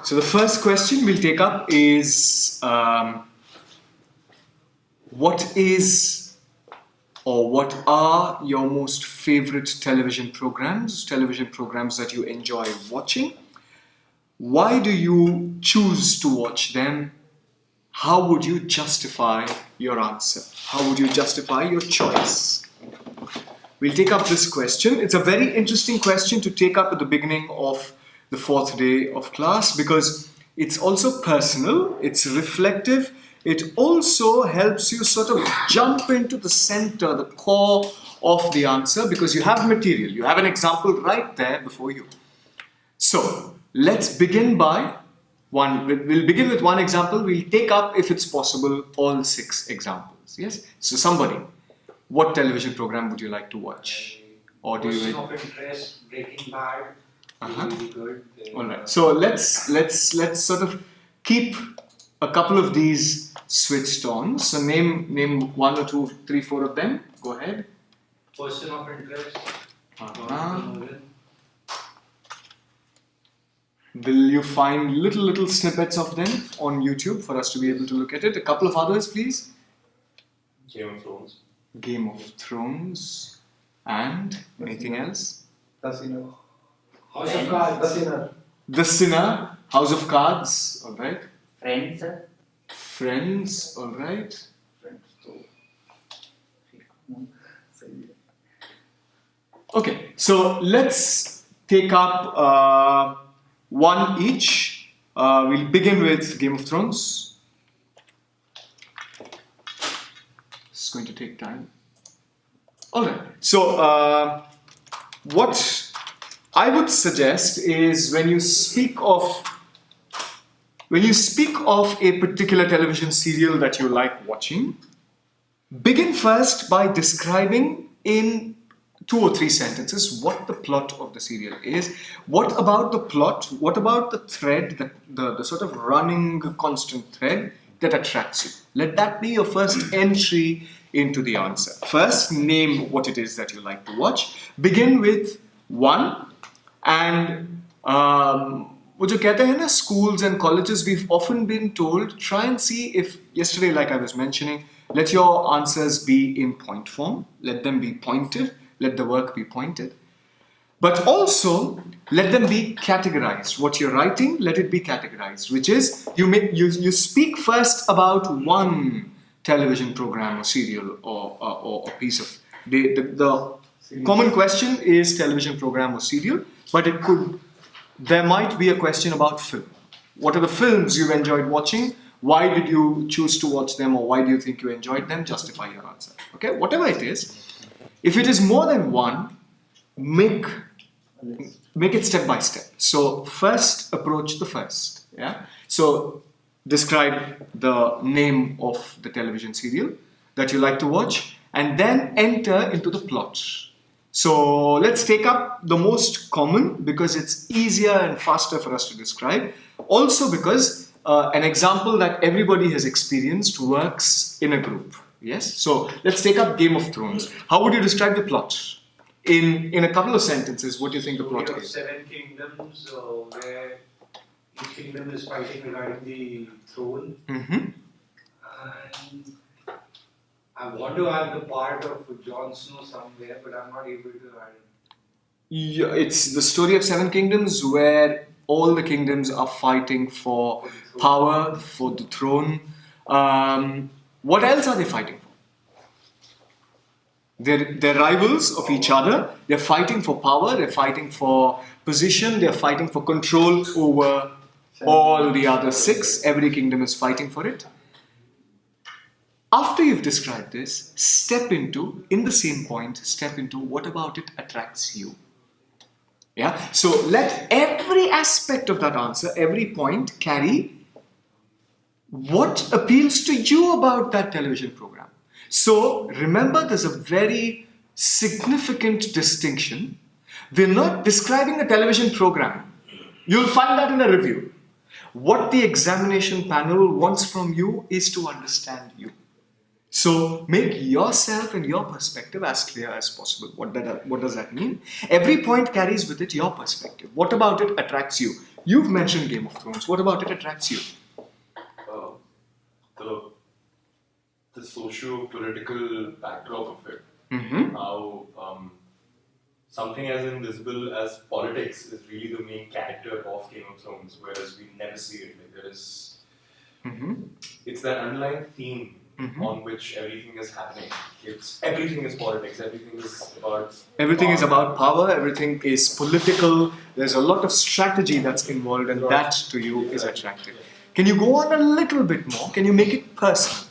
So the first question we'll take up is what is or what are your most favorite television programs that you enjoy watching? Why do you choose to watch them? How would you justify your answer? How would you justify your choice? We'll take up this question. It's a very interesting question to take up at the beginning of the fourth day of class because it's also personal, it's reflective, it also helps you sort of jump into the center, the core of the answer because you have material, you have an example right there before you. So, let's begin we'll begin with one example, we'll take up, if it's possible, all 6 examples. Yes? So somebody, what television program would you like to watch? Or do you... of interest, Breaking Bad, really good. Alright, so let's sort of keep a couple of these switched on. So name 1 or 2, 3, 4 of them. Go ahead. Person of interest. Will you find little snippets of them on YouTube for us to be able to look at it? A couple of others, please. Game of Thrones. Game of Thrones. And anything else? The Sinner. House of Cards. The Sinner. The Sinner. House of Cards. All right. Friends. Friends. All right. Okay. So let's take up one each. We'll begin with Game of Thrones. It's going to take time. Alright, so what I would suggest is when you speak of a particular television serial that you like watching, begin first by describing in 2 or 3 sentences what the plot of the serial is. What about the plot? What about the thread, the sort of running constant thread that attracts you? Let that be your first entry into the answer. First, name what it is that you like to watch. Begin with 1 and wo jo kehte hain na, schools and colleges, we've often been told, try and see if, yesterday like I was mentioning, let your answers be in point form, let them be pointed, let the work be pointed. But also, let them be categorized. What you're writing, let it be categorized, which is, you speak first about one television program or serial or piece of... The common question is television program or serial, but there might be a question about film. What are the films you enjoyed watching? Why did you choose to watch them, or why do you think you enjoyed them? Justify your answer. Okay, whatever it is. If it is more than one, make it step by step. So first, approach the first. Yeah. So describe the name of the television serial that you like to watch, and then enter into the plot. So let's take up the most common because it's easier and faster for us to describe. Also because an example that everybody has experienced works in a group. Yes? So let's take up Game of Thrones. How would you describe the plot? In a couple of sentences, what do you think the plot is? 7 kingdoms where each kingdom is fighting regarding the throne. And I want to have the part of Jon Snow somewhere, but I'm not able to add it. Yeah, it's the story of 7 kingdoms where all the kingdoms are fighting for power, for the throne. What else are they fighting for? They're rivals of each other. They're fighting for power. They're fighting for position. They're fighting for control over all the other 6. Every kingdom is fighting for it. After you've described this, in the same point, step into what about it attracts you. Yeah. So let every aspect of that answer, every point carry what appeals to you about that television program. So remember, there's a very significant distinction. We're not describing a television program. You'll find that in a review. What the examination panel wants from you is to understand you. So make yourself and your perspective as clear as possible. What does that mean? Every point carries with it your perspective. What about it attracts you? You've mentioned Game of Thrones. What about it attracts you? uh, the the socio-political backdrop of it. Mm-hmm. How something as invisible as politics is really the main character of Game of Thrones, whereas we never see it. Like there is, Mm-hmm. it's that underlying theme Mhm. on which everything is happening. Everything is politics. Everything is about. Everything is power. about power, everything is political, there's a lot of strategy that's involved, and that to you is attractive. Can you go on a little bit more? Can you make it personal?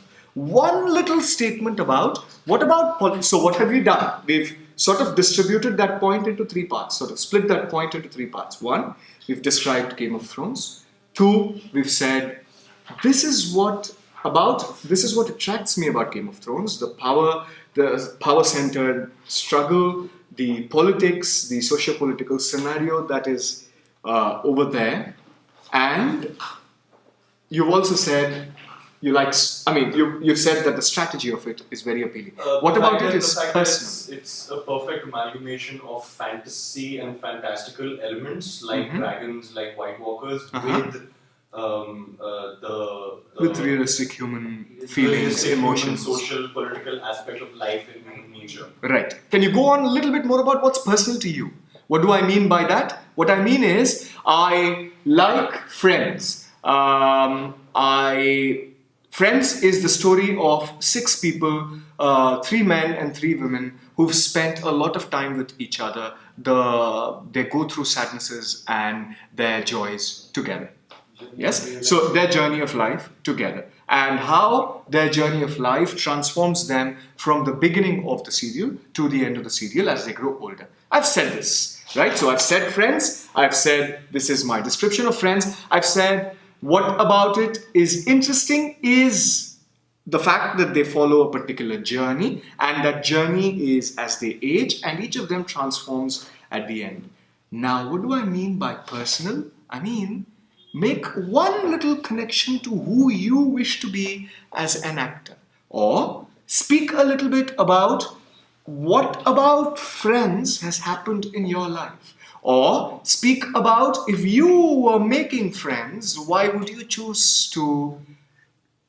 One little statement about what about so what have we done? We've sort of distributed that point into three parts, sort of split that point into three parts. One, we've described Game of Thrones. Two, we've said this is what attracts me about Game of Thrones: the power-centered struggle, the politics, the socio-political scenario that is over there. And you've also said you've said that the strategy of it is very appealing. What The about fact it that- is the fact that personal. It's a perfect amalgamation of fantasy and fantastical elements like dragons, like White Walkers, Uh-huh. with With realistic human feelings, realistic human, emotions. social, political aspect of life in nature. Right. Can you go on a little bit more about what's personal to you? What do I mean by that? What I mean is, I like Friends. Friends is the story of 6 people, 3 men and 3 women, who've spent a lot of time with each other. They go through sadnesses and their joys together. Yes? So their journey of life together. And how their journey of life transforms them from the beginning of the serial to the end of the serial as they grow older. I've said this, right? So I've said Friends. I've said this is my description of Friends. I've said what about it is interesting is the fact that they follow a particular journey, and that journey is as they age, and each of them transforms at the end. Now, what do I mean by personal? I mean, make one little connection to who you wish to be as an actor, or speak a little bit about what about Friends has happened in your life, or speak about if you were making Friends, why would you choose to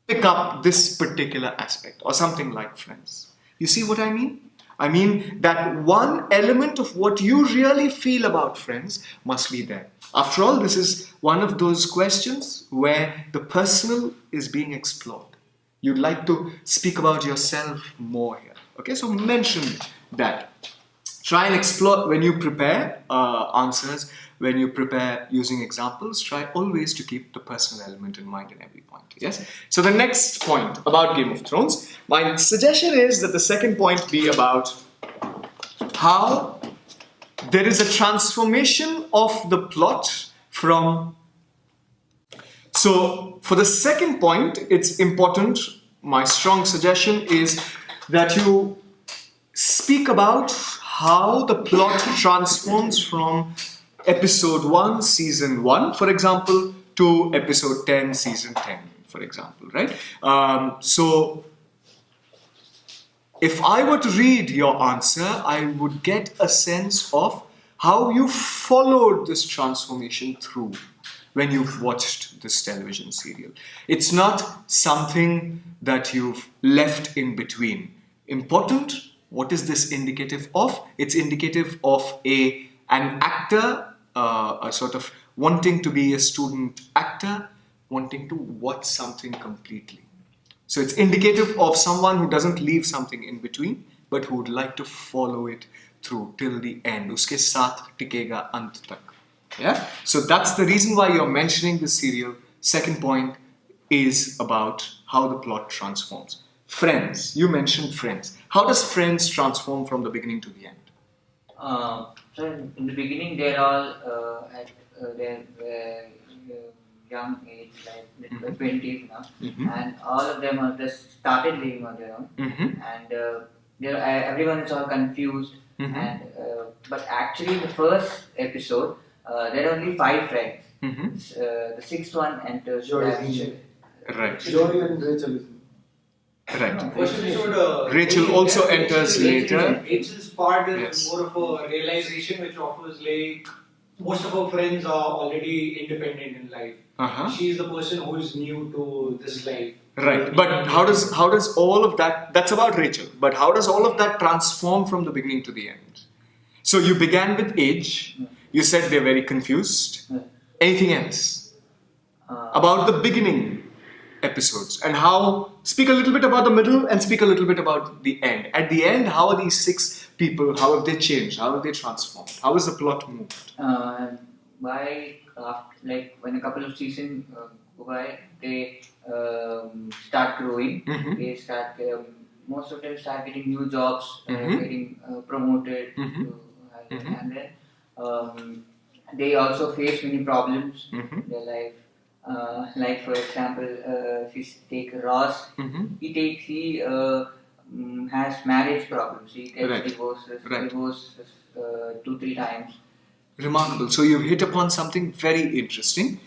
pick up this particular aspect, or something like Friends. You see what I mean? I mean that one element of what you really feel about Friends must be there. After all, this is one of those questions where the personal is being explored. You'd like to speak about yourself more here. Okay, so mention that. Try and explore when you prepare answers, when you prepare using examples, try always to keep the personal element in mind in every point. Yes? So the next point about Game of Thrones, my suggestion is that the second point be about how there is a transformation of the plot from... So for the second point, it's important, my strong suggestion is that you speak about how the plot transforms from episode 1, season 1, for example, to episode 10, season 10, for example, right? So if I were to read your answer, I would get a sense of how you followed this transformation through when you've watched this television serial. It's not something that you've left in between. Important, what is this indicative of? It's indicative of an actor, a sort of wanting to be a student actor, wanting to watch something completely. So it's indicative of someone who doesn't leave something in between, but who would like to follow it through till the end. Uske saath tikega ant tak. Yeah? So that's the reason why you're mentioning this serial. Second point is about how the plot transforms. Friends. You mentioned Friends. How does Friends transform from the beginning to the end? So in the beginning, they're all at their young age, like 20s now, and all of them are just started living on their own, and everyone is all confused. And but actually, in the first episode, there are only 5 friends. The 6th one enters. Right. Joey and Rachel. Right. First episode, Rachel also enters later. Rachel's part is Yes. more of a realization which offers like most of her friends are already independent in life. Uh-huh. She is the person who is new to this life. Right, but how does all of that? That's about Rachel. But how does all of that transform from the beginning to the end? So you began with age. You said they're very confused. Anything else about the beginning episodes and how? Speak a little bit about the middle and speak a little bit about the end. At the end, how are these 6 people? How have they changed? How have they transformed? How is the plot moved? Like when a couple of seasons go by, they start growing. Mhm. They start. Most of them start getting new jobs, Mhm. getting promoted, Mhm. and then they also face many problems Mhm. in their life. Like for example, if you take Ross, Mhm. he has marriage problems. He gets Right. Right. divorced 2-3 times. Remarkable. So you've hit upon something very interesting.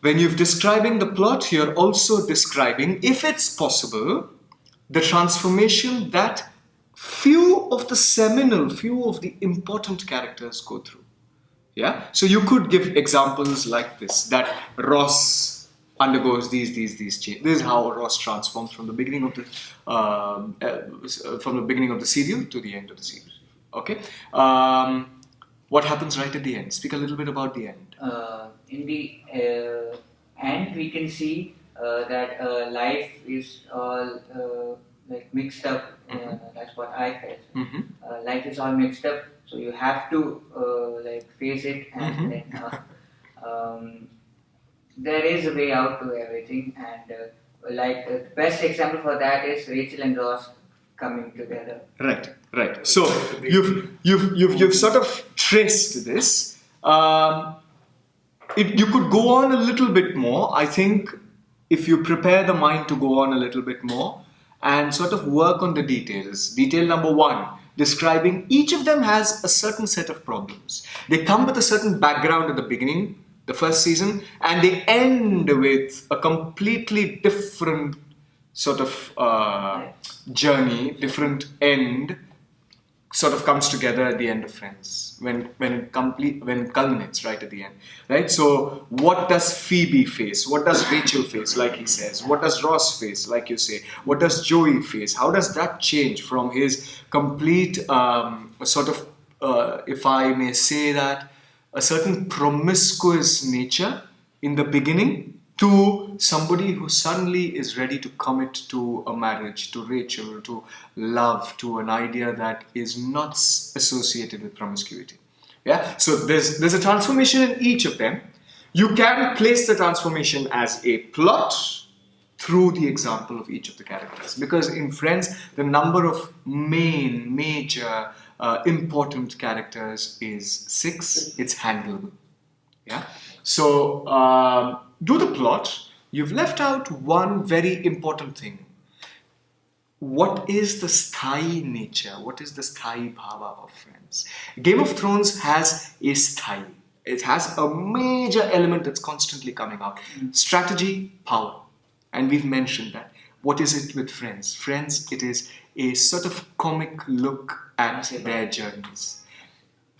When you're describing the plot, you're also describing, if it's possible, the transformation that few of the important characters go through. Yeah. So you could give examples like this: that Ross undergoes these changes. This is how Ross transforms from the beginning of the serial to the end of the serial. Okay. What happens right at the end? Speak a little bit about the end. In the end, we can see that life is all like mixed up. That's what I felt. Mm-hmm. Life is all mixed up, so you have to like face it, and Mhm. then there is a way out to everything. And like the best example for that is Rachel and Ross coming together. Right. So you've sort of traced this. You could go on a little bit more. I think if you prepare the mind to go on a little bit more and sort of work on the details. Detail number 1, describing each of them has a certain set of problems. They come with a certain background at the beginning, the first season, and they end with a completely different sort of journey, different end, sort of comes together at the end of Friends when it culminates right at the end, right? So what does Phoebe face? What does Rachel face? Like he says, what does Ross face? Like you say, what does Joey face? How does that change from his complete sort of, if I may say that, a certain promiscuous nature in the beginning to somebody who suddenly is ready to commit to a marriage, to Rachel, to love, to an idea that is not associated with promiscuity. Yeah. So there's a transformation in each of them. You can place the transformation as a plot through the example of each of the characters, because in Friends the number of major important characters is 6. It's handleable. Yeah. So do the plot. You've left out one very important thing. What is the sthayi nature? What is the sthayi bhava of Friends? Game of Thrones has a sthayi. It has a major element that's constantly coming out. Strategy, power. And we've mentioned that. What is it with Friends? Friends, it is a sort of comic look at their journeys.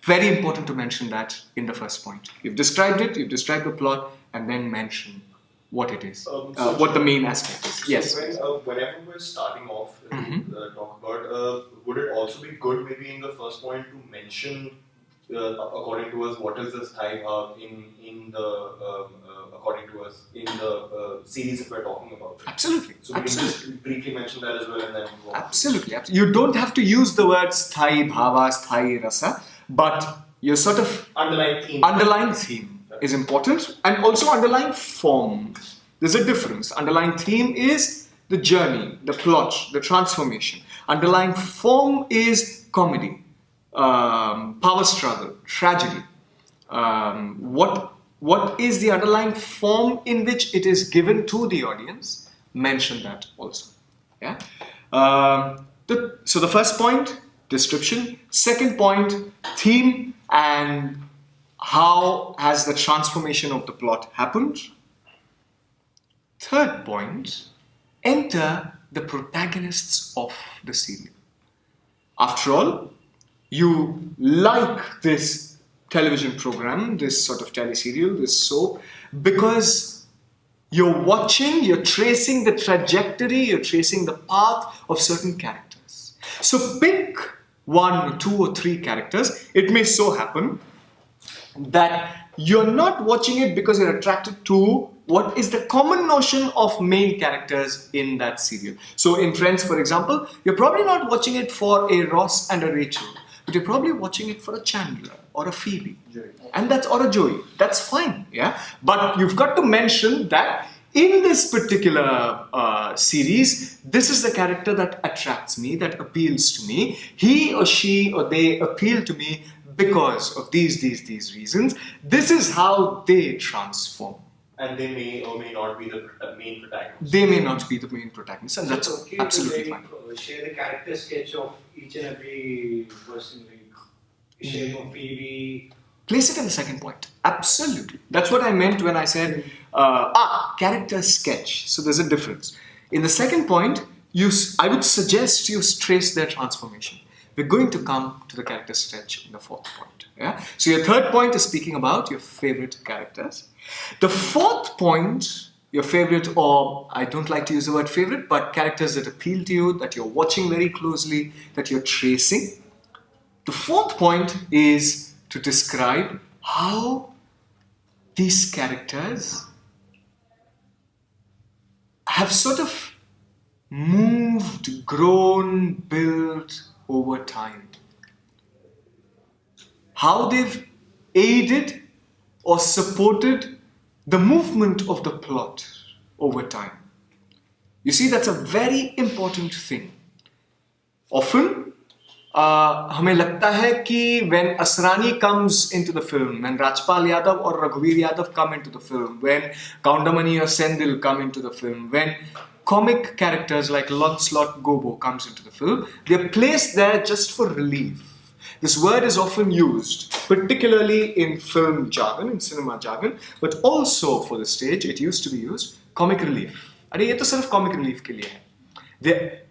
Very important to mention that in the first point. You've described it, you've described the plot, and then mention what it is, what the main aspect is. Yes. So whenever we're starting off talk about, would it also be good maybe in the first point to mention, according to us, what is the style in the according to us in the series that we're talking about? Absolutely. So we can just briefly mention that as well, and then go on. Absolutely. You don't have to use the word sthayi bhava, sthayi rasa, but your sort of underlying theme is important, and also underlying form. There's a difference. Underlying theme is the journey, the plot, the transformation. Underlying form is comedy, power struggle, tragedy. What is the underlying form in which it is given to the audience? Mention that also. Yeah. So the first point, description. Second point, theme, and how has the transformation of the plot happened. Third point, enter the protagonists of the serial. After all, you like this television program, this sort of teleserial, this soap, because you're watching, you're tracing the trajectory, you're tracing the path of certain characters. So pick 1, 2 or 3 characters. It may so happen that you're not watching it because you're attracted to what is the common notion of main characters in that serial. So in Friends, for example, you're probably not watching it for a Ross and a Rachel, but you're probably watching it for a Chandler or a Phoebe, and that's or a Joey. That's fine, yeah. But you've got to mention that in this particular series, this is the character that attracts me, that appeals to me. He or she or they appeal to me because of these reasons. This is how they transform. And they may or may not be the main protagonist. They may not be the main protagonist, and that's okay absolutely to fine. Share the character sketch of each and every person, like shape of Phoebe. Place it in the second point. Absolutely. That's what I meant when I said, character sketch. So there's a difference. In the second point, I would suggest you trace their transformation. We're going to come to the character sketch in the fourth point. Yeah? So your third point is speaking about your favorite characters. The fourth point, your favorite, or I don't like to use the word favorite, but characters that appeal to you, that you're watching very closely, that you're tracing. The fourth point is to describe how these characters have sort of moved, grown, built over time. How they've aided or supported the movement of the plot over time. You see, that's a very important thing. Often, हमें लगता है कि when Asrani comes into the film, when Rajpal Yadav or Raghuveer Yadav come into the film, when Kaundamani or Sendil come into the film, when comic characters like Lancelot Gobo comes into the film, they're placed there just for relief. This word is often used, particularly in film jargon, in cinema jargon, but also for the stage, it used to be used, comic relief. अरे ये तो सिर्फ comic relief के लिए है.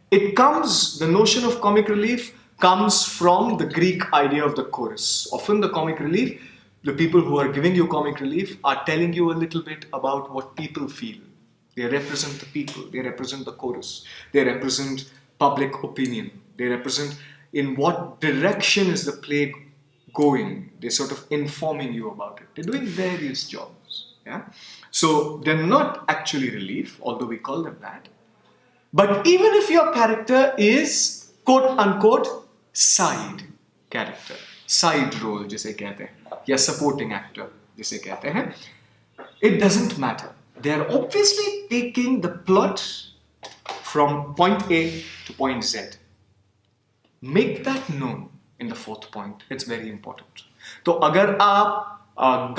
The notion of comic relief comes from the Greek idea of the chorus. Often the comic relief, the people who are giving you comic relief are telling you a little bit about what people feel. They represent the people, they represent the chorus, they represent public opinion, they represent in what direction is the play going. They're sort of informing you about it. They're doing various jobs. Yeah? So they're not actually relief, although we call them that. But even if your character is quote unquote side character, side role जिसे कहते हैं, या supporting actor जिसे कहते हैं, it doesn't matter. They're obviously taking the plot from point A to point Z. Make that known in the fourth point. It's very important. तो अगर आप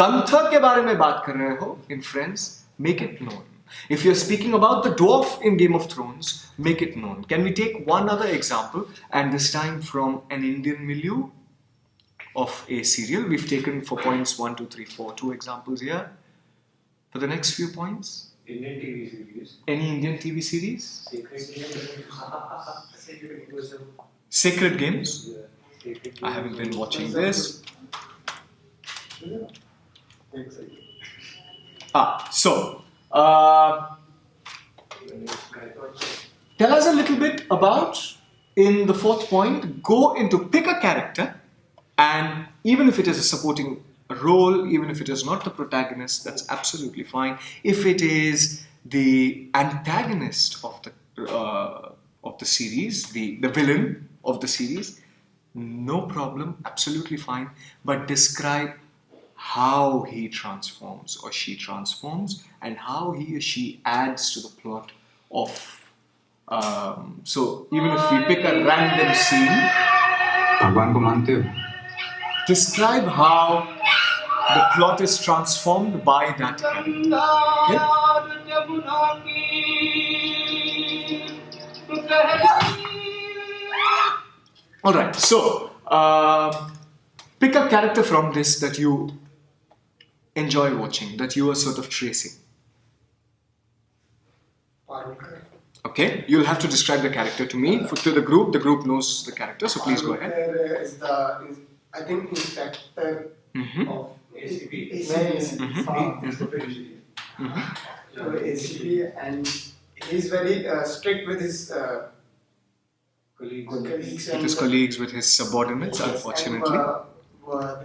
गंथर के बारे में बात कर रहे हो in Friends, make it known. If you're speaking about the dwarf in Game of Thrones, make it known. Can we take one other example, and this time from an Indian milieu of a serial? We've taken for points 1, 2, 3, 4, 2 examples here. For the next few points, Indian TV series. any Indian TV series? Sacred Games. Sacred Games? Yeah. Sacred Games. I haven't been watching this. So, tell us a little bit about, in the fourth point, go into pick a character, and even if it is a supporting role, even if it is not the protagonist, that's absolutely fine. If it is the antagonist of the series, the villain of the series, no problem, absolutely fine. But describe how he transforms or she transforms, and how he or she adds to the plot of. So even if we pick a random scene, भगवान को मानते हो? describe how the plot is transformed by that character. Okay? Alright, so pick a character from this that you enjoy watching, that you are sort of tracing. Okay, you'll have to describe the character to me, to the group. The group knows the character, so please go ahead. I think Inspector of ACP. So ACP, and he's very strict with his colleagues. With his colleagues, with his subordinates, Yes, unfortunately. And,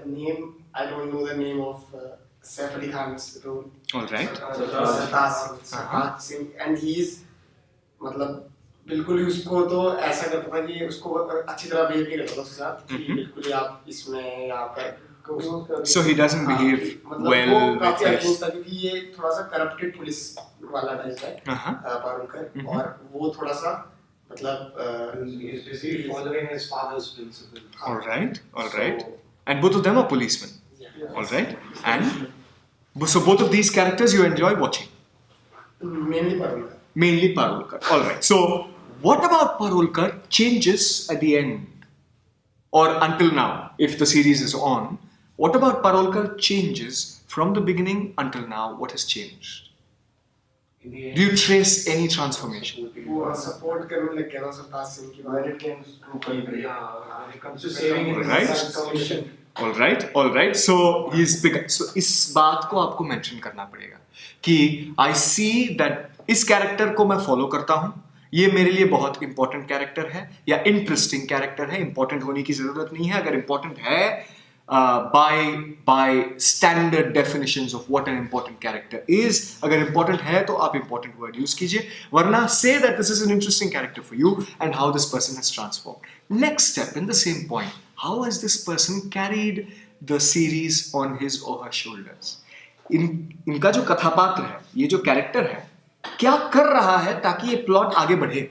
the name, I don't know the name of Saif Ali Khan's role. All right. Sartaj Singh, and he's मतलब बिल्कुल ही उसको तो ऐसा करता था कि उसको अच्छी तरह बिहेव नहीं करता था उसके साथ कि बिल्कुल ही आप इसमें यहाँ पर So he doesn't behave well वो with काफी his. अगेंस्ट था क्योंकि ये थोड़ा सा करप्टेड पुलिस वाला टाइप है पारुलकर, और वो थोड़ा सा मतलब He's busy following his father's principle. All right. And both of them are policemen. All right. And so both of these characters you enjoy watching. Mainly Parulkar. Mainly Parulkar. All right. So what about Parulkar changes at the end or until now, if the series is on? What about Parulkar changes from the beginning until now? What has changed? In the end, Do you trace any transformation? वो support करने लग गया था सरताज सिंह की When बात. it comes to country. when it comes to saving All his right. son's commission. All right. So he's big. So इस बात को आपको मेंशन करना पड़ेगा कि I see that इस कैरेक्टर को मैं फॉलो करता हूँ. ये मेरे लिए बहुत इंपॉर्टेंट कैरेक्टर है या इंटरेस्टिंग कैरेक्टर है. इंपॉर्टेंट होने की जरूरत नहीं है. अगर इंपॉर्टेंट है by standard definitions of what an important character is, अगर important है तो आप important word use कीजिए, वरना say that this is an interesting character for you and how this person has transformed. Next step in the same point, how has this person carried the series on his or her shoulders? इनका जो कथापात्र है, ये जो character है, क्या कर रहा है ताकि ये प्लॉट आगे बढ़े?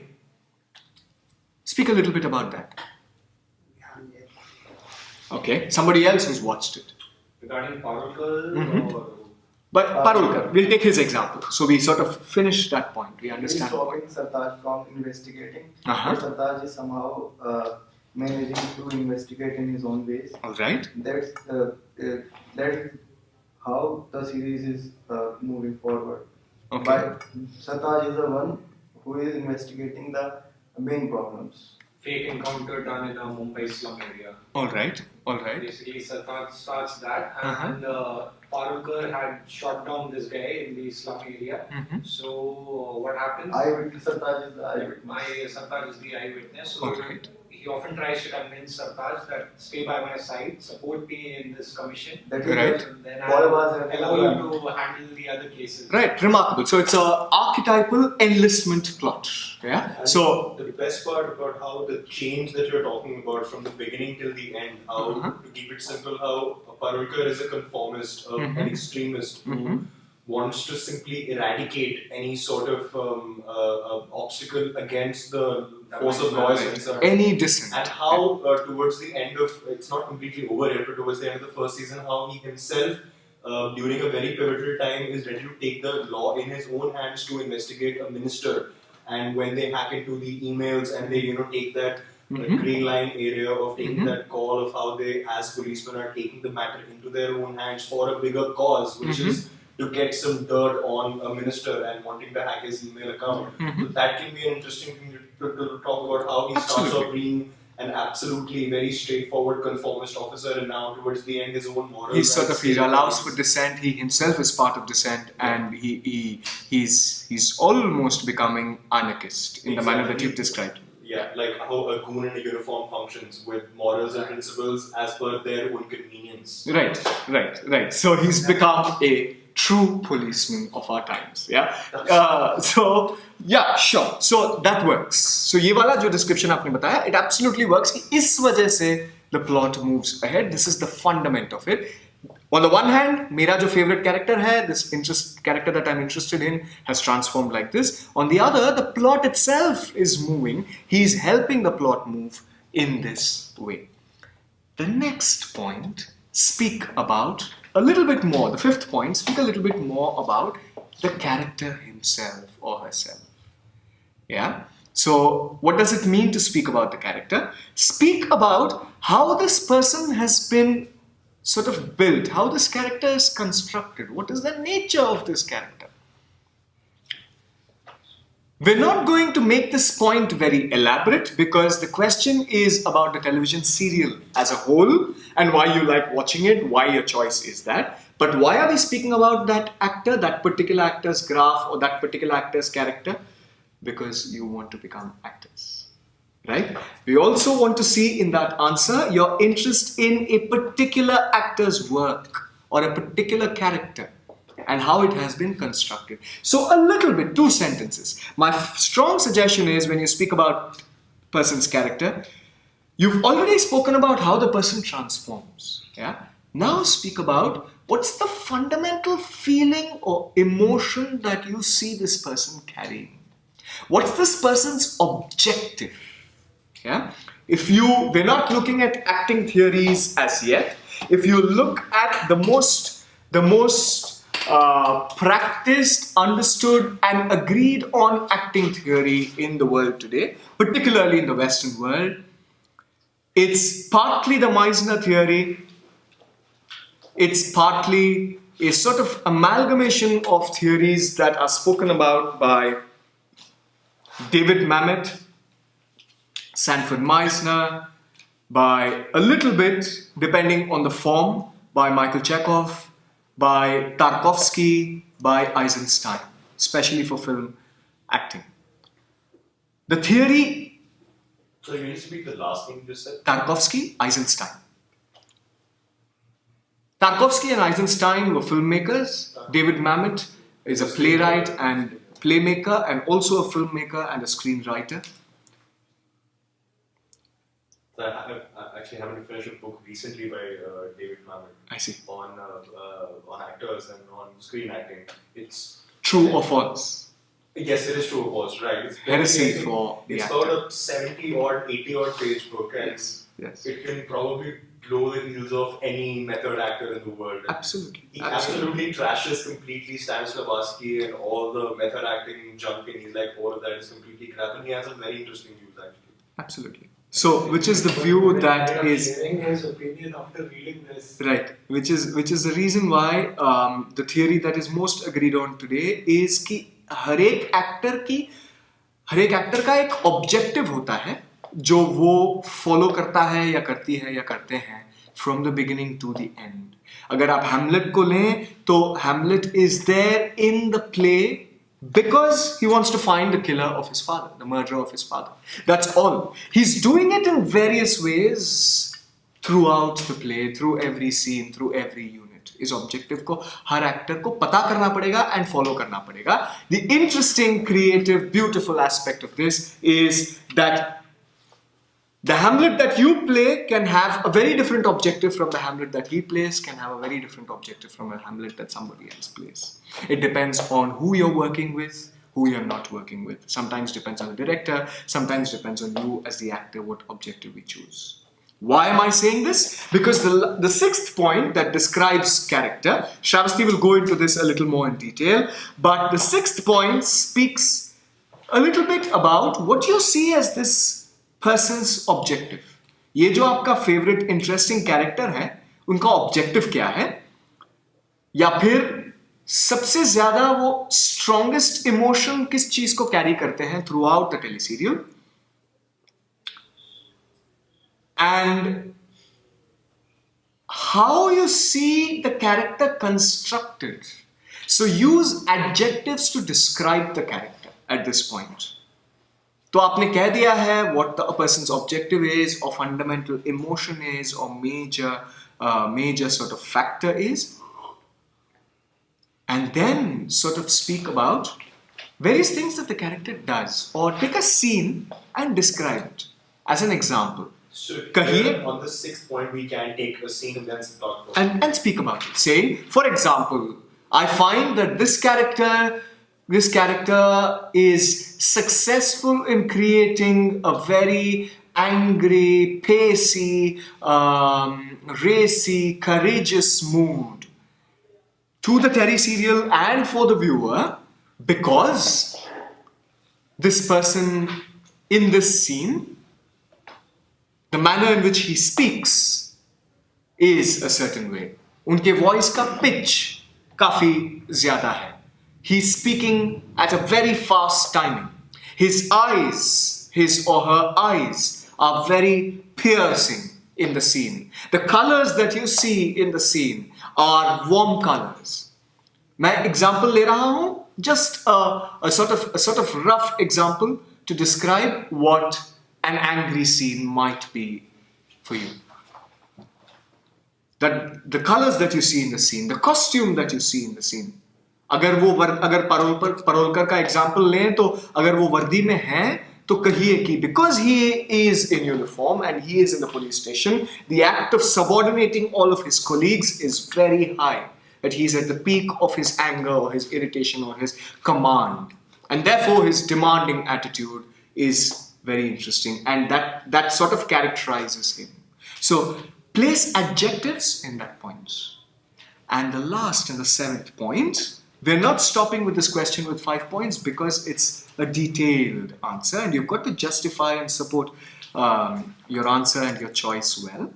Speak a little bit about that. Okay, somebody else who's watched it. Regarding Parulkar or But Parulkar, we'll take his example. So we sort of finish that point. We He's understand. stopping Sartaj from investigating. Uh-huh. But Sartaj is somehow managing to investigate in his own ways. All right. That's how the series is moving forward. Okay. But Sartaj is the one who is investigating the main problems. fake encounter done in a Mumbai slum area. All right. Basically, Sartaj starts that, Uh-huh. and Parulkar had shot down this guy in the slum area. Mhm. So what happens? Eyewitness, Sartaj is the eyewitness. Sartaj is the eyewitness. So All right. he often tries to convince Sartaj that stay by my side, support me in this commission. That is Right. And then Boy I'll was having allow a you plan. to handle the other cases. Right. Remarkable. So it's a archetypal enlistment plot. Yeah. And So the best part about how the change that you're talking about from the beginning till the end, how Uh-huh. to keep it simple, how Parulkar is a conformist, Mhm. an extremist who Mhm. wants to simply eradicate any sort of obstacle against the force of law and stuff. any dissent. And how towards the end of, it's not completely over yet, but towards the end of the first season, how he himself during a very pivotal time is ready to take the law in his own hands to investigate a minister. And when they hack into the emails and they take that Mhm. green line area of taking Mhm. that call of how they as policemen are taking the matter into their own hands for a bigger cause, which Mhm. is to get some dirt on a minister and wanting to hack his email account. Mhm. So that can be an interesting thing to talk about, how he starts Absolutely. off being an absolutely very straightforward conformist officer, and now towards the end his own morals. He sort of he allows for dissent. He himself is part of dissent, and he's almost becoming anarchist in the manner that you've described. Yeah, like how a goon in a uniform functions with morals and principles as per their own convenience. Right. So he's become a true policeman of our times. Yeah. Sure. So that works. So ये वाला जो description आपने बताया, it absolutely works. कि इस वजह से the plot moves ahead. This is the fundament of it. On the one hand, मेरा जो favorite character है, this character that I'm interested in has transformed like this. On the other, the plot itself is moving. He's helping the plot move in this way. The next point, speak about a little bit more. The fifth point, speak a little bit more about the character himself or herself. Yeah? So, what does it mean to speak about the character? Speak about how this person has been sort of built, how this character is constructed, what is the nature of this character. We're not going to make this point very elaborate because the question is about the television serial as a whole and why you like watching it, why your choice is that. But why are we speaking about that actor, that particular actor's graph or that particular actor's character? Because you want to become actors, right? We also want to see in that answer your interest in a particular actor's work or a particular character and how it has been constructed. So a little bit, 2 sentences. My strong suggestion is when you speak about person's character, you've already spoken about how the person transforms. Yeah. Now speak about what's the fundamental feeling or emotion that you see this person carrying. What's this person's objective? Yeah. We're not looking at acting theories as yet. If you look at the most practiced, understood and agreed on acting theory in the world today, particularly in the Western world, it's partly the Meisner theory, it's partly a sort of amalgamation of theories that are spoken about by David Mamet, Sanford Meisner, by a little bit, depending on the form, by Michael Chekhov, by Tarkovsky, by Eisenstein, especially for film acting. The theory... So you need to speak the last thing you just said? Tarkovsky, Eisenstein. Tarkovsky and Eisenstein were filmmakers. David Mamet is a playwright and playmaker and also a filmmaker and a screenwriter. I actually happened to finish a book recently by David Mamet. I see. On actors and on screen acting. It's True or false? Yes, it is true or false, right? It's Heresy for the It's actor. about a 70 or 80 odd page book, and Yes. it can probably blow the heels of any method actor in the world. Absolutely. He absolutely trashes completely Stanislavski and all the method acting junk, and he's like, all of that is completely crap, and he has some very interesting views actually. Absolutely. So, which is the view that is sharing his opinion after reading this. right? Which is the reason why the theory that is most agreed on today is कि हर एक actor का एक objective होता है जो वो follow करता है या करती है या करते हैं from the beginning to the end. अगर आप हैमलेट को लें तो Hamlet is there in the play because he wants to find the killer of his father, the murderer of his father. That's all. He's doing it in various ways throughout the play, through every scene, through every unit. इस objective को हर actor को पता करना पड़ेगा and follow करना पड़ेगा. The interesting, creative, beautiful aspect of this is that the Hamlet that you play can have a very different objective from the Hamlet that he plays, can have a very different objective from a Hamlet that somebody else plays. It depends on who you're working with, who you're not working with. Sometimes depends on the director, sometimes depends on you as the actor, what objective we choose. Why am I saying this? Because the 6th point that describes character, Shravasti will go into this a little more in detail, but the 6th point speaks a little bit about what you see as this person's objective. ये जो आपका favorite interesting character है, उनका objective क्या है? या फिर सबसे ज़्यादा वो strongest emotion किस चीज़ को carry करते हैं throughout the teleserial? And how you see the character constructed. So use adjectives to describe the character at this point. तो आपने कह दिया है what the person's objective is or fundamental emotion is or major sort of factor is, and then sort of speak about various things that the character does or take a scene and describe it as an example. So Kahiye, on the 6th point, we can take a scene and then talk about it. and speak about it. Say, for example, I find that this character is successful in creating a very angry, pacey, racy, courageous mood to the teleserial and for the viewer because this person in this scene, the manner in which he speaks is a certain way. उनके voice का pitch काफी ज़्यादा है. He's speaking at a very fast timing. His eyes, his or her eyes, are very piercing in the scene. The colors that you see in the scene are warm colors. मैं example ले रहा हूँ, just a sort of rough example to describe what an angry scene might be for you. That the colors that you see in the scene, the costume that you see in the scene. अगर परोलकर का example लें तो अगर वो वर्दी में हैं तो कहिए कि because he is in uniform and he is in the police station, the act of subordinating all of his colleagues is very high. That he's at the peak of his anger or his irritation or his command. And therefore his demanding attitude is very interesting, and that sort of characterizes him. So place adjectives in that point. And the last and the seventh point, we're not stopping with this question with 5 points because it's a detailed answer and you've got to justify and support your answer and your choice well.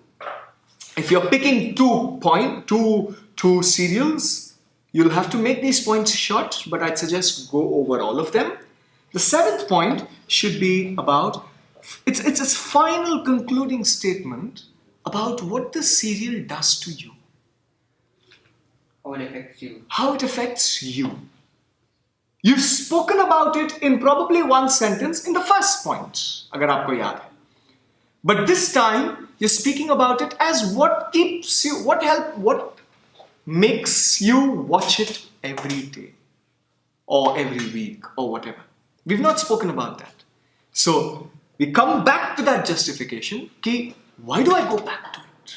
If you're picking two serials, you'll have to make these points short, but I'd suggest go over all of them. The seventh point should be about, it's a final concluding statement about what the serial does to you. How it affects you. How it affects you. You've spoken about it in probably one sentence in the first point, agar aapko yaad hai. But this time, you're speaking about it as what keeps you, what makes you watch it every day or every week or whatever. We've not spoken about that. So, we come back to that justification, ki, why do I go back to it?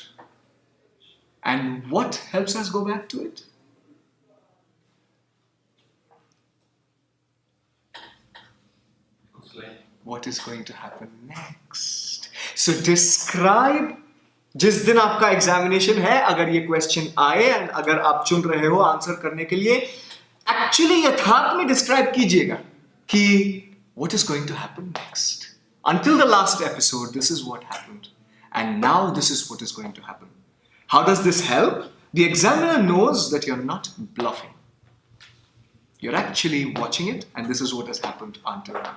And what helps us go back to it? What is going to happen next? So describe, जिस दिन आपका examination है, अगर ये question आए and अगर आप चुन रहे हो आंसर करने के लिए, एक्चुअली यथार्थ में डिस्क्राइब कीजिएगा कि what is going to happen next. Until the last episode, this is what happened. And now this is what is going to happen. How does this help? The examiner knows that you're not bluffing. You're actually watching it, and this is what has happened until now.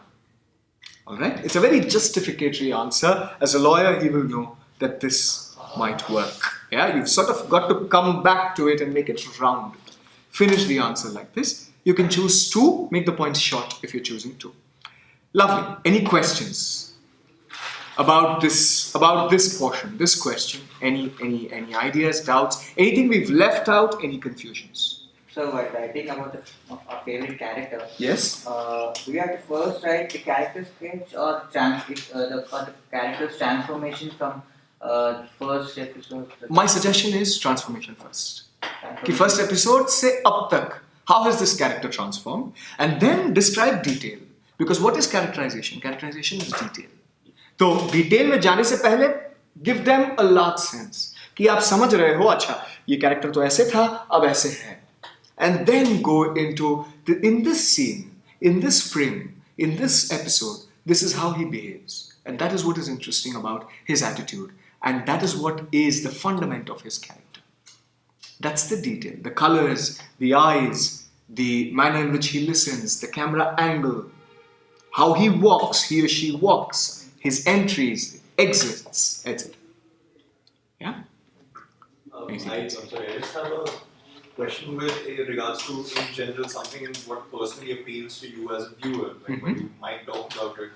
Alright? It's a very justificatory answer. As a lawyer, he will know that this might work. Yeah, you've sort of got to come back to it and make it round. Finish the answer like this. You can choose 2, make the points short if you're choosing 2. Lovely. Any questions about this portion, this question? Any ideas, doubts, anything we've left out, any confusions? So while writing about our favorite character, Yes? we have to first write the character sketch or the character's transformation from first episode. My suggestion is transformation first. कि first episode से अब तक, how has this character transformed? And then describe detail. Because what is characterization? Characterization is detail. तो detail में जाने से पहले give them a large sense. कि आप समझ रहे हो, अच्छा, ये character तो ऐसे था, अब ऐसे है. And then go into, in this scene, in this frame, in this episode, this is how he behaves. And that is what is interesting about his attitude. And that is what is the fundament of his character. That's the detail. The colors, the eyes, the manner in which he listens, the camera angle, how he walks, he or she walks, his entries, exits, etc. Yeah? I'm sorry, I just have a question with regards to, in general, something in what personally appeals to you as a viewer, like when you might talk about it.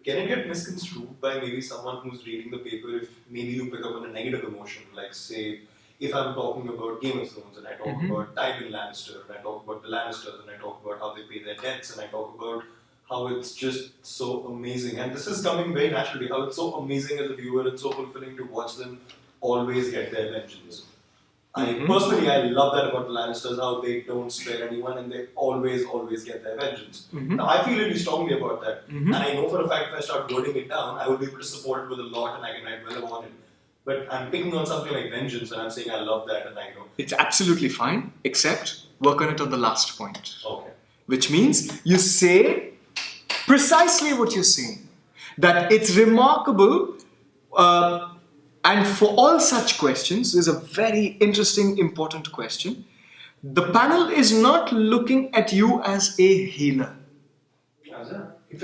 Can it get misconstrued by maybe someone who's reading the paper if maybe you pick up on a negative emotion, like say, if I'm talking about Game of Thrones and I talk about Tywin Lannister, and I talk about the Lannisters, and I talk about how they pay their debts, and I talk about how it's just so amazing, and this is coming very naturally, how it's so amazing as a viewer and so fulfilling to watch them always get their vengeance. Personally, I love that about the Lannisters, how they don't spare anyone and they always get their vengeance. Now, I feel really strongly about that. And I know for a fact if I start wording it down, I would be able to support it with a lot and I can write well about it. But I'm picking on something like vengeance and I'm saying I love that and I know. It's absolutely fine, except work on it on the last point. Okay. Which means you say precisely what you're saying. That it's remarkable. And for all such questions, there's a very interesting, important question. The panel is not looking at you as a healer.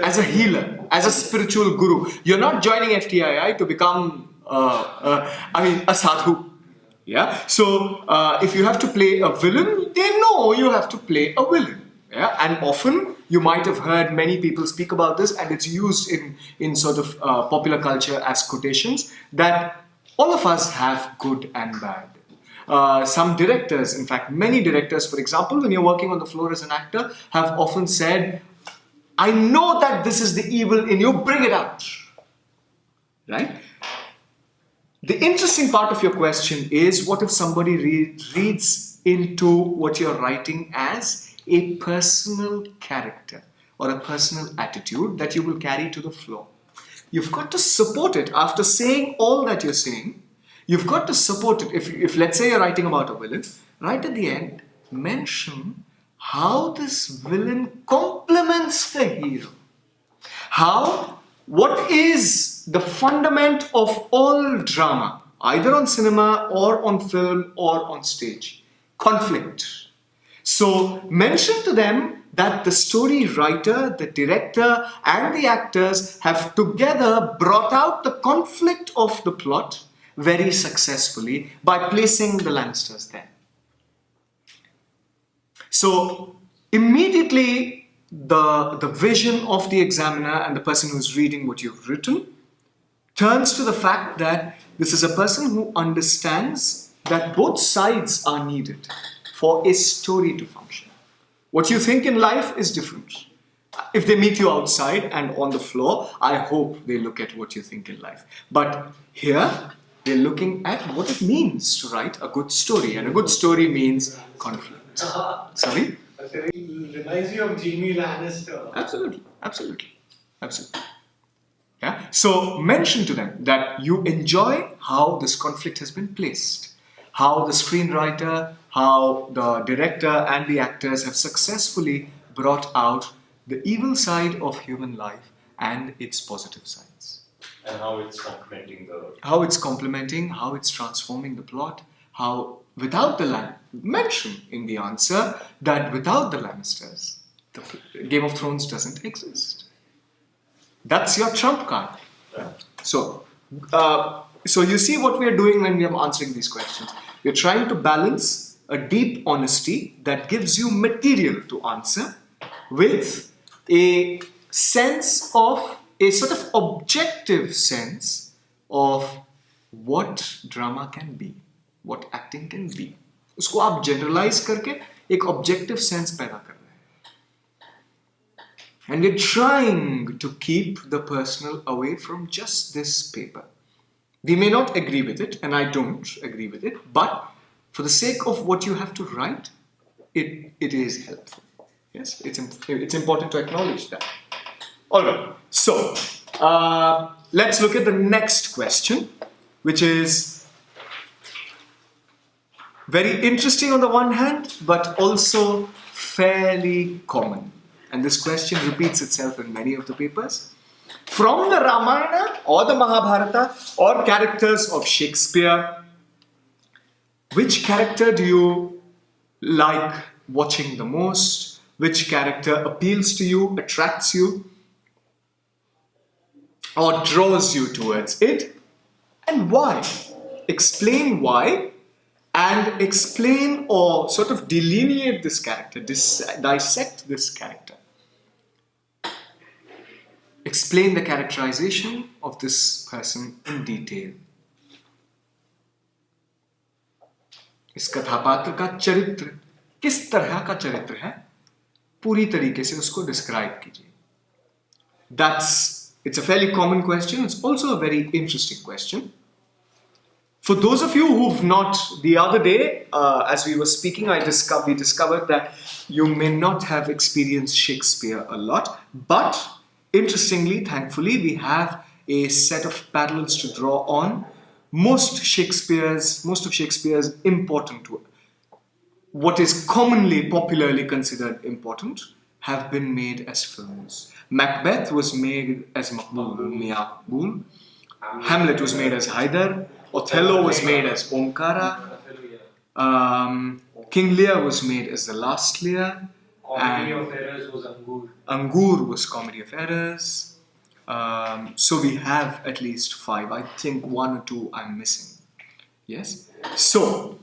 as a healer, as a spiritual guru. You're not joining FTII to become, a sadhu. Yeah. So if you have to play a villain, they know you have to play a villain. Yeah. And often you might have heard many people speak about this, and it's used in sort of popular culture as quotations that all of us have good and bad. Some directors, in fact, many directors, for example, when you're working on the floor as an actor, have often said, I know that this is the evil in you, bring it out. Right? The interesting part of your question is, what if somebody reads into what you're writing as a personal character or a personal attitude that you will carry to the floor? You've got to support it. After saying all that you're saying, you've got to support it. If let's say you're writing about a villain, right at the end, mention how this villain complements the hero. What is the fundament of all drama, either on cinema or on film or on stage? Conflict. So mention to them that the story writer, the director, and the actors have together brought out the conflict of the plot very successfully by placing the Lannisters there. So immediately the vision of the examiner and the person who's reading what you've written turns to the fact that this is a person who understands that both sides are needed for a story to function. What you think in life is different. If they meet you outside and on the floor, I hope they look at what you think in life. But here, they're looking at what it means to write a good story. And a good story means conflict. Sorry? It reminds me of Jamie Lannister. Absolutely. Yeah. So mention to them that you enjoy how this conflict has been placed, how the screenwriter, how the director and the actors have successfully brought out the evil side of human life and its positive sides. And how it's complementing how it's transforming the plot, how without the mention in the answer that without the Lannisters, the Game of Thrones doesn't exist. That's your trump card. So you see what we are doing when we are answering these questions. We're trying to balance a deep honesty that gives you material to answer with a sense of, a sort of objective sense of what drama can be, what acting can be. उसको आप generalize करके एक objective sense पैदा कर रहे हैं. And we're trying to keep the personal away from just this paper. We may not agree with it, and I don't agree with it, but for the sake of what you have to write, it is helpful. Yes, it's important to acknowledge that. All right, so let's look at the next question, which is very interesting on the one hand, but also fairly common. And this question repeats itself in many of the papers. From the Ramayana or the Mahabharata or characters of Shakespeare, which character do you like watching the most? Which character appeals to you, attracts you, or draws you towards it? And why? Explain why, and explain or sort of delineate this character, dissect this character. Explain the characterization of this person in detail. इस कथापात्र का चरित्र किस तरह का चरित्र है, पूरी तरीके से उसको describe कीजिए. It's a fairly common question. It's also a very interesting question. For those of you who've not, the other day, as we were speaking, we discovered that you may not have experienced Shakespeare a lot, but interestingly, thankfully, we have a set of parallels to draw on. Most of Shakespeare's important work, what is commonly, popularly considered important, have been made as films. Macbeth was made as Maqbool. Hamlet was made as Haidar. Othello was made as Omkara. King Lear was made as the Last Lear. Comedy of Errors was Angur. Angur was Comedy of Errors. So we have at least 5. I think 1 or 2 I'm missing. Yes? So,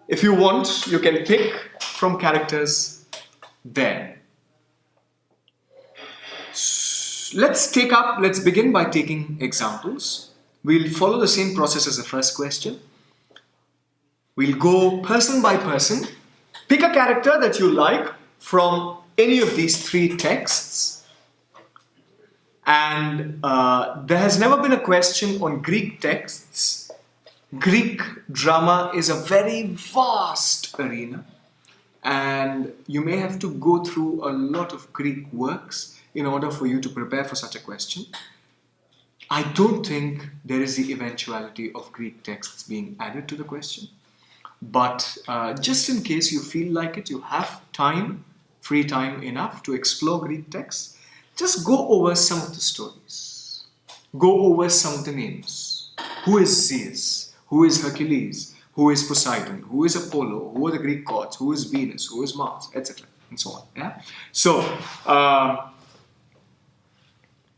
if you want, you can pick from characters there. Let's begin by taking examples. We'll follow the same process as the first question. We'll go person by person. Pick a character that you like from any of these 3 texts. And there has never been a question on Greek texts. Greek drama is a very vast arena. And you may have to go through a lot of Greek works in order for you to prepare for such a question. I don't think there is the eventuality of Greek texts being added to the question. But just in case you feel like it, you have time, free time enough to explore Greek texts, just go over some of the stories. Go over some of the names. Who is Zeus? Who is Hercules? Who is Poseidon? Who is Apollo? Who are the Greek gods? Who is Venus? Who is Mars? Etc. And so on. Yeah? So,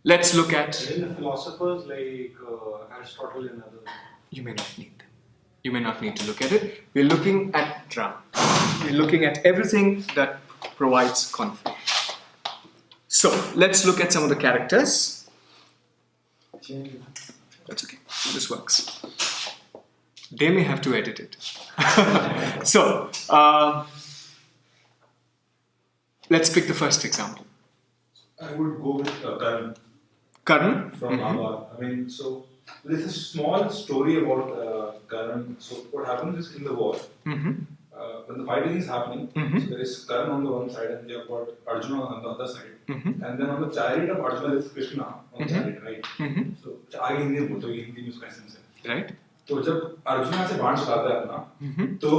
let's look at... And the philosophers like Aristotle and others. You may not need them. You may not need to look at it. We're looking at drama. We're looking at everything that provides conflict. So, let's look at some of the characters. That's okay. This works. They may have to edit it. So, let's pick the first example. I would go with Karan Karan? from Ava. I mean, so there's a small story about Karan. So what happens is in the war, when the fighting is happening, so there is Karan on the one side and you have got Arjuna on the other side. And then on the chariot of Arjuna is Krishna on the chariot, right? So आगे हिंदी में बोलते हो, ये हिंदी में उसका essence है. Right. तो जब अर्जुना से बाण चलाता है अपना, तो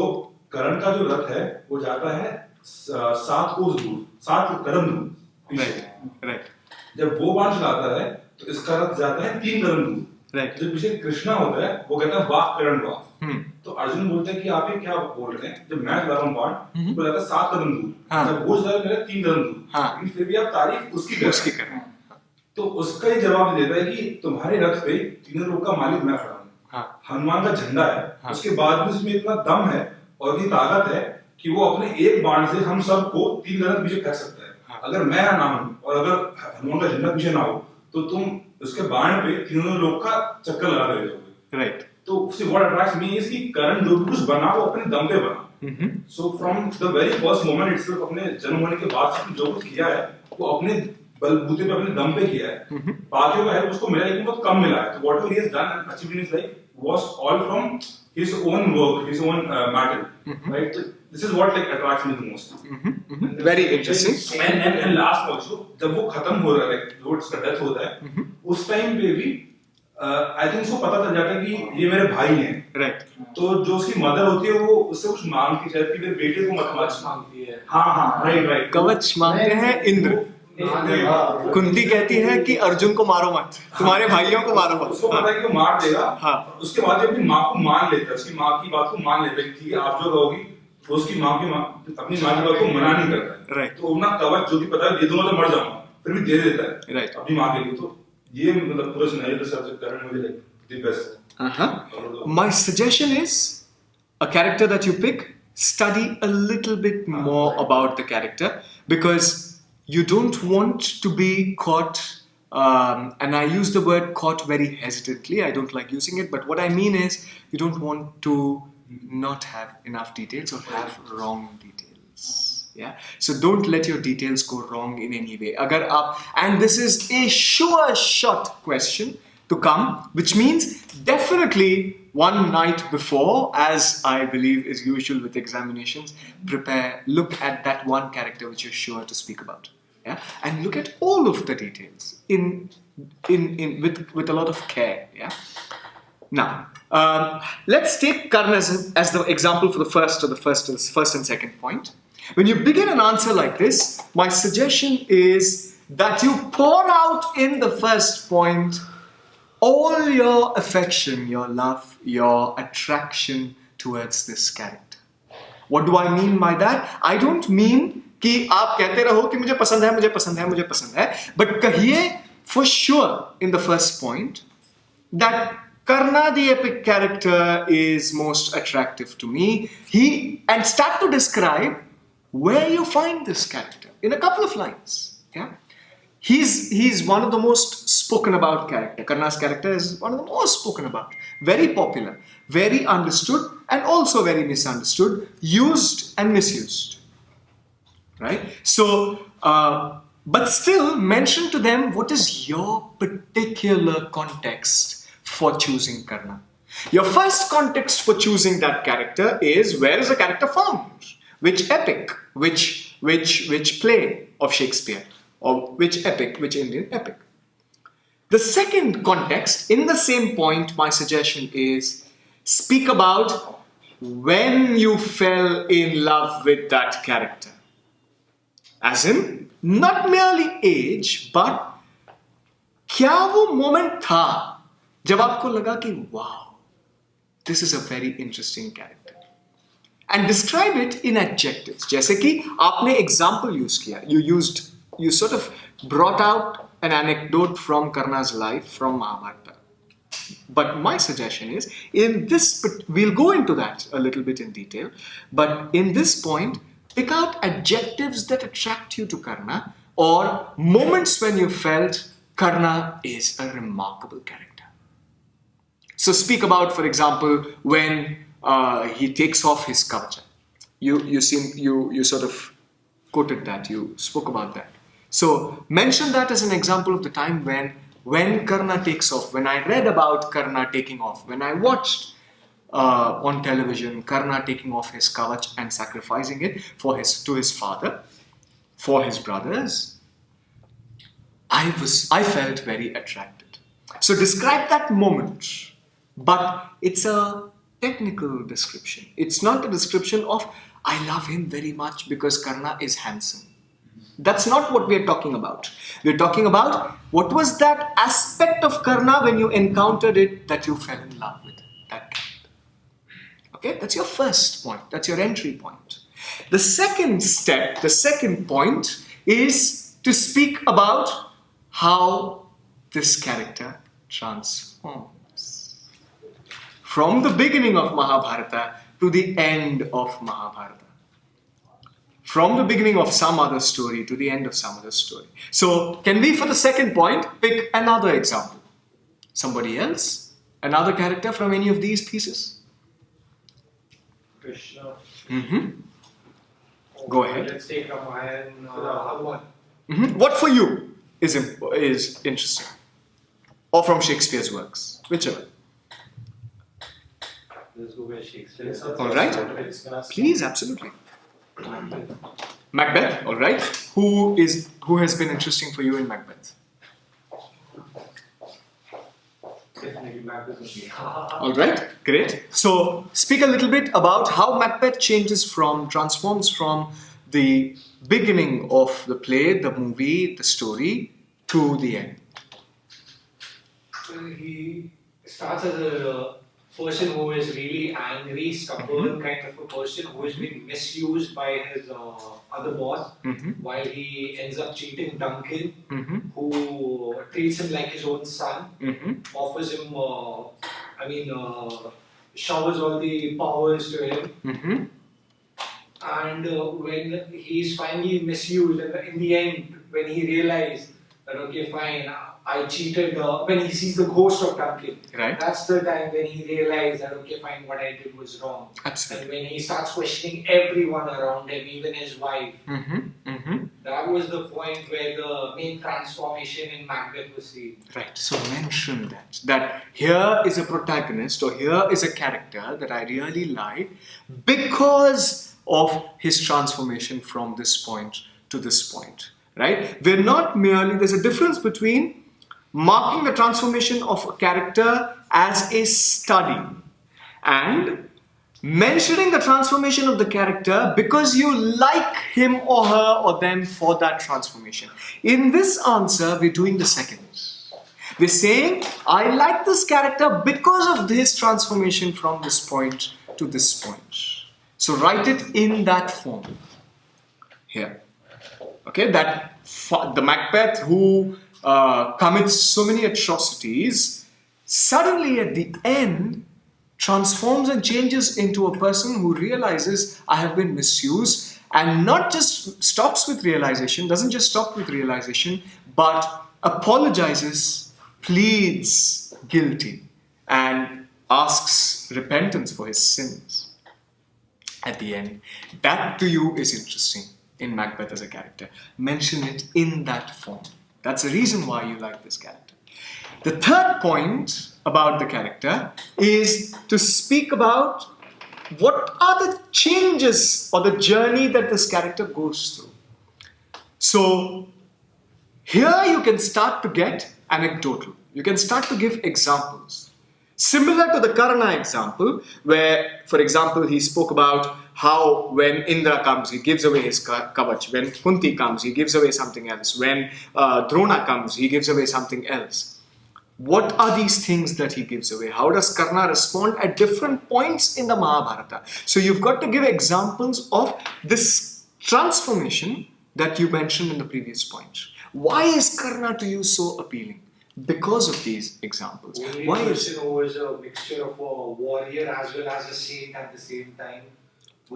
करण का जो रथ है वो जाता है 7 कोस दूर, 7 कदम दूर पीछे. Right. जब वो बाण चलाता है तो इसका रथ जाता है 3 कदम दूर. Right. जब पीछे कृष्णा होता है वो कहता है वाह करण वाह. तो अर्जुन बोलता है कि आप ये क्या बोल रहे हैं, जब मैं चला रहा हूँ बाण वो जाता है 7 कदम दूर, जब वो चला रहा है 3 कदम दूर, लेकिन फिर भी आप तारीफ उसकी कर रहे हैं. तो उसका ये जवाब देता है कि तुम्हारे रथ पे तीनों लोग का मालिक मैं खड़ा हूँ, हनुमान का झंडा है, उसके बाद भी उसमें इतना दम है और इतनी ताकत है कि वो अपने एक बाण से हम सबको 3 कदम पीछे फेंक सकता है. अगर मैं ना हूँ और अगर हनुमान का झंडा पीछे ना हो तो तुम उसके बाण पे तीनों लोग का चक्कर लगा रहे होगे. Right. तो what attracts me is कि करण जो भी कुछ बना वो अपने दम पे बना. So from the very first moment itself, अपने जन्म होने के बाद से जो कुछ किया है वो अपने बलबूते पे अपने दम पे किया है. बाकियों का हेल्प उसको मिला लेकिन बहुत कम मिला है. तो whatever he has done and achieved in his life was all from his own work, his own matter. Right? So this is what like attracts me the most. Very interesting. And last also, जब वो खत्म हो रहा है, जो उसका death होता है, उस टाइम पे भी आई थिंक उसको पता चल जाता है कि ये मेरे भाई हैं. Right. तो जो उसकी मदर होती है वो उससे कुछ मांगती है कि मेरे बेटे को मत मांगती है. हाँ राइट. कवच मांगते हैं इंद्र. कुंती कहती है कि अर्जुन को मारो मत, तुम्हारे भाइयों को मारो मत. उसको पता है कि वो मार देगा. हाँ. उसके बाद ये अपनी माँ को मान लेता है, उसकी माँ की बात को मान लेता है कि ठीक है आप जो कहोगी, तो उसकी माँ की अपनी माँ की बात को मना नहीं करता है. Right. तो ना कवच जो कि पता है दे दूंगा तो मर जाऊंगा, फिर भी दे देता है. Right. अपनी माँ के लिए. तो ये मतलब पूरा सिनेरियो तो सबसे करंट मुझे the best. My suggestion is a character that you pick, study a little bit more about the character, because you don't want to be caught, and I use the word caught very hesitantly. I don't like using it, but what I mean is you don't want to not have enough details or have wrong details. Yeah, so don't let your details go wrong in any way. And this is a sure shot question to come, which means definitely one night before, as I believe is usual with examinations, look at that one character which you're sure to speak about. Yeah, and look at all of the details with a lot of care. Yeah. Now, let's take Karna as the example for the first and second point. When you begin an answer like this, my suggestion is that you pour out in the first point all your affection, your love, your attraction towards this character. What do I mean by that? I don't mean कि आप कहते रहो कि मुझे पसंद है, मुझे पसंद है, मुझे पसंद है, but कहिए for sure in the first point that Karna the epic character is most attractive to me. And start to describe where you find this character in a couple of lines. Yeah, he's one of the most spoken about character. Karna's character is one of the most spoken about, very popular, very understood, and also very misunderstood, used and misused. Right? So, but still mention to them what is your particular context for choosing Karna. Your first context for choosing that character is where is the character found? Which epic? Which play of Shakespeare? Or which epic? Which Indian epic? The second context, in the same point, my suggestion is speak about when you fell in love with that character. As in, not merely age, but क्या वो moment था जब आपको लगा कि wow, this is a very interesting character. And describe it in adjectives. जैसे कि आपने example use किया. You sort of brought out an anecdote from Karna's life from Mahabharata. But my suggestion is, we'll go into that a little bit in detail, but in this point, pick out adjectives that attract you to Karna or moments when you felt Karna is a remarkable character. So speak about, for example, when he takes off his kavacha. You sort of quoted that, you spoke about that. So mention that as an example of the time when Karna takes off, when I read about Karna taking off, when I watched on television Karna taking off his kavach and sacrificing it to his father, for his brothers, I felt very attracted. So describe that moment, but it's a technical description. It's not a description of I love him very much because Karna is handsome. That's not what we're talking about. We're talking about what was that aspect of Karna when you encountered it that you fell in love with that character. Okay, that's your first point. That's your entry point. The second step, the second point is to speak about how this character transforms. From the beginning of Mahabharata to the end of Mahabharata. From the beginning of some other story to the end of some other story. So, can we, for the second point, pick another example? Somebody else? Another character from any of these pieces? Krishna. Go ahead. Let's take Ramayana. Hanuman. What for you is interesting? Or from Shakespeare's works? Whichever. Let's go with Shakespeare. All right. Please, absolutely. Macbeth, all right. Who has been interesting for you in Macbeth? Definitely Macbeth. All right, great. So speak a little bit about how Macbeth transforms from the beginning of the play, the movie, the story, to the end. He starts as a person who is really angry, stubborn kind of a person who is being misused by his other boss, while he ends up cheating Duncan, who treats him like his own son, offers him, showers all the powers to him. And when he's finally misused, and in the end, when he realized that, okay, fine, I cheated, when he sees the ghost of Duncan, right. That's the time when he realized that, okay, fine, what I did was wrong. Absolutely. And when he starts questioning everyone around him, even his wife, that was the point where the main transformation in Macbeth was seen. Right, so mention that here is a protagonist or here is a character that I really like because of his transformation from this point to this point, right? We're not merely, there's a difference between marking the transformation of a character as a study and mentioning the transformation of the character because you like him or her or them for that transformation. In this answer, we're doing the second. We're saying, I like this character because of his transformation from this point to this point. So write it in that form here. Okay, the Macbeth who commits so many atrocities, suddenly at the end transforms and changes into a person who realizes I have been misused, and not just stops with realization, doesn't just stop with realization, but apologizes, pleads guilty, and asks repentance for his sins at the end. That to you is interesting in Macbeth as a character. Mention it in that form. That's the reason why you like this character. The third point about the character is to speak about what are the changes or the journey that this character goes through. So here you can start to get anecdotal. You can start to give examples. Similar to the Karna example, where, for example, he spoke about how when Indra comes, he gives away his kavach. When Kunti comes, he gives away something else. When Drona comes, he gives away something else. What are these things that he gives away? How does Karna respond at different points in the Mahabharata? So you've got to give examples of this transformation that you mentioned in the previous point. Why is Karna to you so appealing? Because of these examples. Only Why a is person who is a mixture of a warrior as well as a saint at the same time.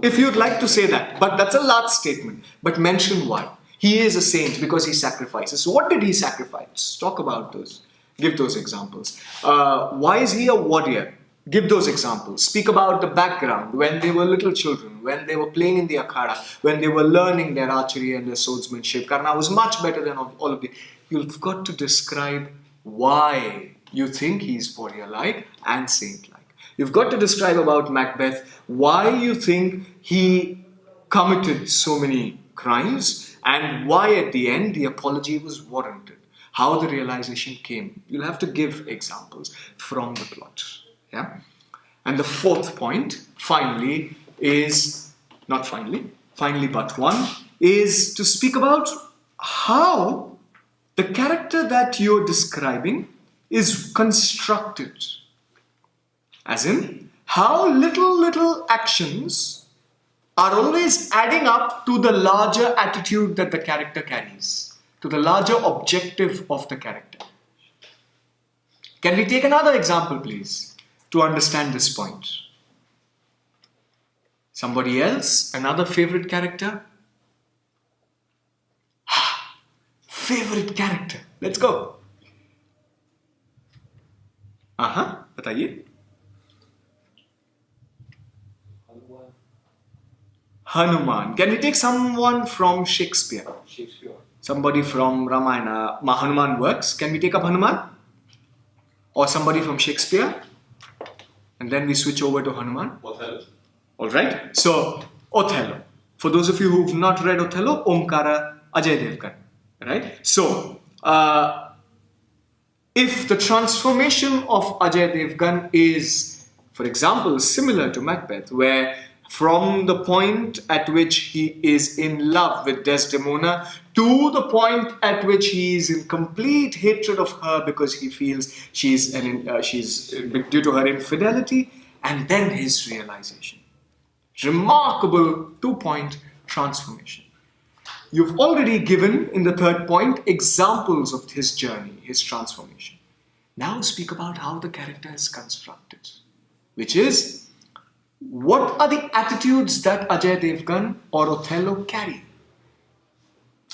If you'd like to say that, but that's a large statement. But mention why. He is a saint because he sacrifices. So what did he sacrifice? Talk about those. Give those examples. Why is he a warrior? Give those examples. Speak about the background, when they were little children, when they were playing in the akhada, when they were learning their archery and their swordsmanship. Karna was much better than all of the. You've got to describe why you think he's warrior-like and saint-like. You've got to describe about Macbeth why you think he committed so many crimes and why at the end the apology was warranted. How the realization came. You'll have to give examples from the plot. Yeah? And the fourth point, finally, is, not finally, finally but one, is to speak about how the character that you're describing is constructed. As in, how little actions are always adding up to the larger attitude that the character carries, to the larger objective of the character. Can we take another example, please, to understand this point? Somebody else? Another favorite character? Favorite character. Let's go. बताइए. Hanuman. Can we take someone from Shakespeare? Shakespeare. Somebody from Ramayana. Hanuman works. Can we take up Hanuman? Or somebody from Shakespeare? And then we switch over to Hanuman. Othello. Alright. So, Othello. For those of you who've not read Othello, Omkara Ajay Devgan. Right? So, if the transformation of Ajay Devgan is, for example, similar to Macbeth, where from the point at which he is in love with Desdemona to the point at which he is in complete hatred of her because he feels she's due to her infidelity, and then his realization. Remarkable 2-point transformation. You've already given in the third point examples of his journey, his transformation. Now speak about how the character is constructed, which is, what are the attitudes that Ajay Devgan or Othello carry?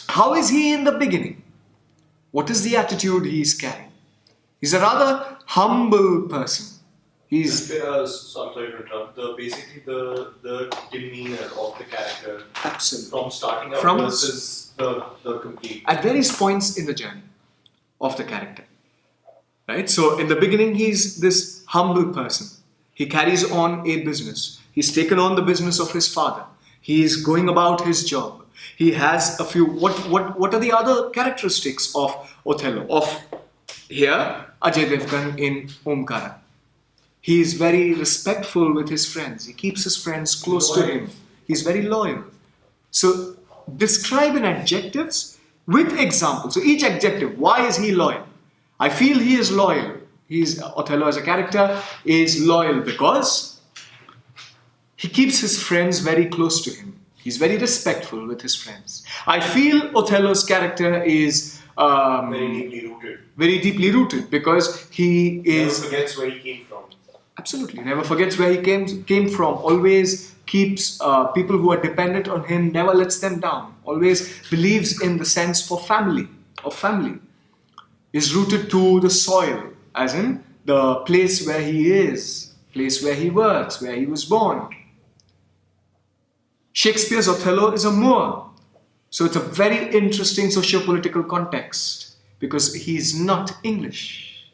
How is he in the beginning? What is the attitude he is carrying? He's a rather humble person. He's sorry to interrupt. Basically the demeanor of the character. Absolutely. From starting out versus the complete. At various points in the journey of the character. Right? So in the beginning he's this humble person. He carries on a business. He's taken on the business of his father. He is going about his job. He has a few. What are the other characteristics of Othello? Of here, Ajay Devgan in Omkara. He is very respectful with his friends. He keeps his friends close to him. He's very loyal. So describe in adjectives with examples. So each adjective. Why is he loyal? I feel he is loyal. Othello as a character is loyal because he keeps his friends very close to him. He's very respectful with his friends. I feel Othello's character is very deeply rooted because he is never forgets where he came from. absolutely never forgets where he came from. Always keeps people who are dependent on him, never lets them down. Always believes in the sense for family. Is rooted to the soil, as in the place where he is, place where he works, where he was born. Shakespeare's Othello is a Moor. So it's a very interesting socio-political context because he's not English.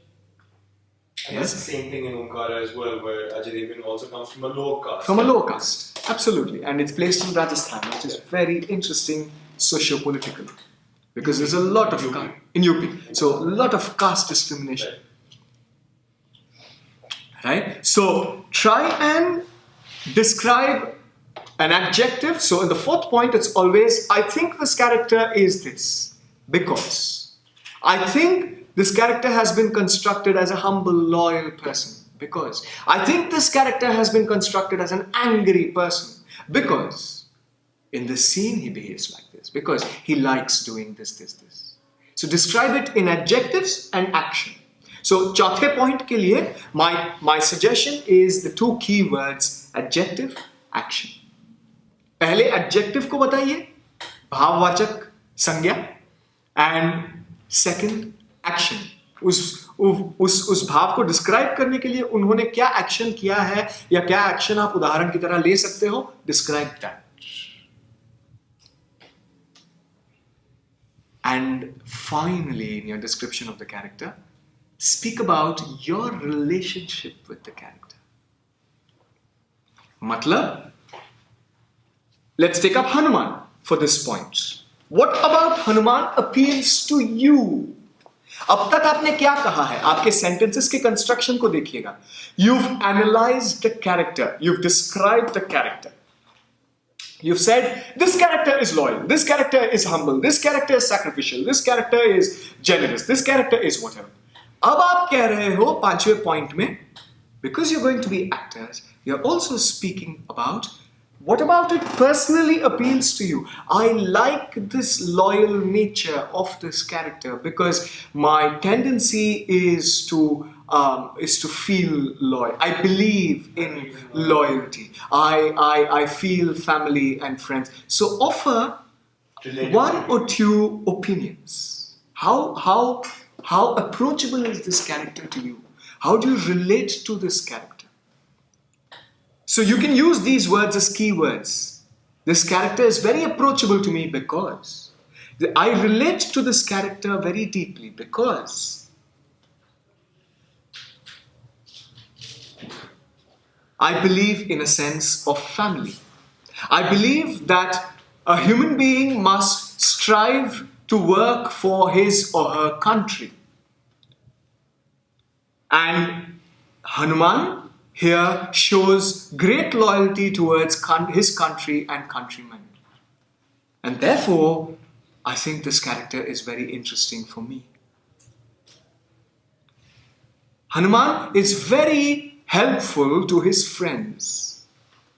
And that's the same thing in Omkara as well, where Ajay Devgan also comes from a low caste. From a low caste, absolutely. And it's placed in Rajasthan, which is very interesting socio-political. Because there's a lot of in UP. So a lot of caste discrimination. Right? So try and describe an adjective. So in the fourth point, it's always, I think this character is this. Because. I think this character has been constructed as a humble, loyal person. Because. I think this character has been constructed as an angry person. Because. In this scene, he behaves like this. Because he likes doing this. So describe it in adjectives and action. So, चौथे point के लिए, my suggestion is the two key words, adjective, action. पहले adjective को बताइए, भाववाचक संज्ञा, and second, action. उस भाव को describe करने के लिए उन्होंने क्या action किया है या क्या action आप उदाहरण की तरह ले सकते हो, describe that. And finally, in your description of the character, speak about your relationship with the character. Matlab, let's take up Hanuman for this point. What about Hanuman appeals to you? अब तक आपने क्या कहा है? आपके sentences के construction को देखिएगा. You've analyzed the character. You've described the character. You've said, this character is loyal, this character is humble, this character is sacrificial, this character is generous, this character is whatever. अब आप कह रहे हो पांचवें point में, because you're going to be actors, you're also speaking about, what about it personally appeals to you? I like this loyal nature of this character because my tendency is to feel loyal. I believe in loyalty. I feel family and friends. So offer one or two opinions. How approachable is this character to you? How do you relate to this character? So you can use these words as keywords. This character is very approachable to me because I relate to this character very deeply because I believe in a sense of family. I believe that a human being must strive to work for his or her country. And Hanuman here shows great loyalty towards his country and countrymen. And therefore, I think this character is very interesting for me. Hanuman is very helpful to his friends.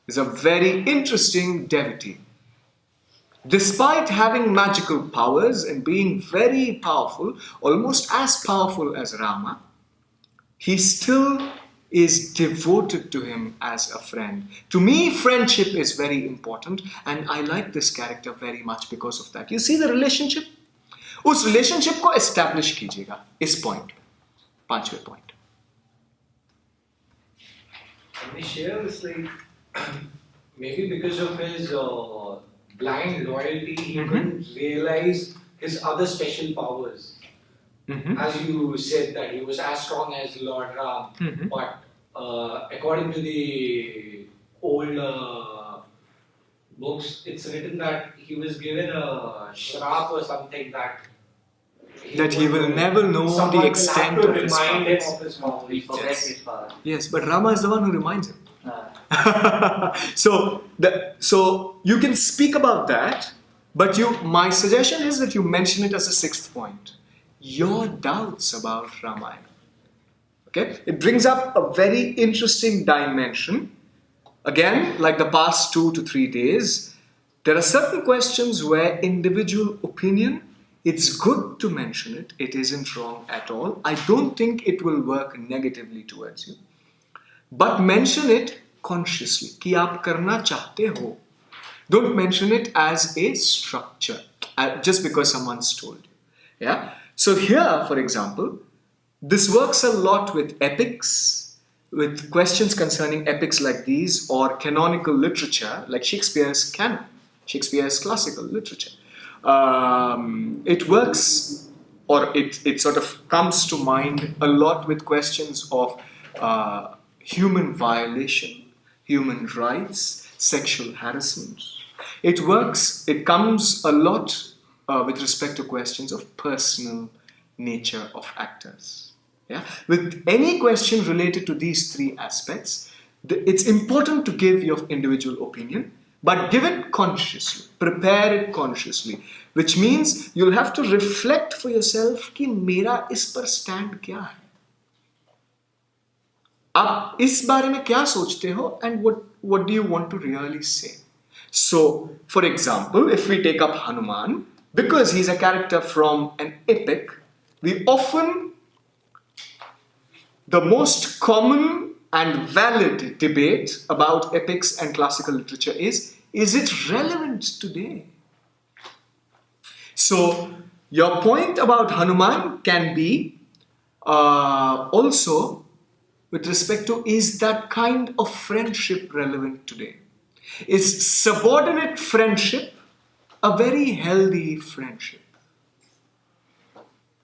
He's a very interesting devotee. Despite having magical powers and being very powerful, almost as powerful as Rama, he still is devoted to him as a friend. To me, friendship is very important and I like this character very much because of that. You see the relationship? उस relationship को establish कीजिएगा इस point, पांचवें point. Can we share this, like, maybe because of his blind loyalty, he couldn't realize his other special powers. As you said that he was as strong as Lord Ram, but according to the old books, it's written that he was given a shrap or something that he will never know the extent of his powers. He forgets his power. Yes, but Rama is the one who reminds him. So you can speak about that, but my suggestion is that you mention it as a sixth point. Your doubts about Ramayana. Okay? It brings up a very interesting dimension. Again, like the past 2 to 3 days, There are certain questions where individual opinion, it's good to mention it. It isn't wrong at all. I don't think it will work negatively towards you. But mention it consciously. कि आप करना चाहते हो. Don't mention it as a structure, just because someone's told you. Yeah. So here, for example, this works a lot with epics, with questions concerning epics like these, or canonical literature, like Shakespeare's canon, Shakespeare's classical literature. It works, or it sort of comes to mind a lot with questions of human violation, human rights, sexual harassment. It works, it comes a lot with respect to questions of personal nature of actors. Yeah? With any question related to these three aspects, it's important to give your individual opinion, but give it consciously, prepare it consciously, which means you'll have to reflect for yourself कि मेरा इस पर stand क्या है? आप इस बारे में क्या सोचते हो, and what do you want to really say? So, for example, if we take up Hanuman, because he's a character from an epic, we often, the most common and valid debate about epics and classical literature is it relevant today? So, your point about Hanuman can be also with respect to, is that kind of friendship relevant today? Is subordinate friendship a very healthy friendship?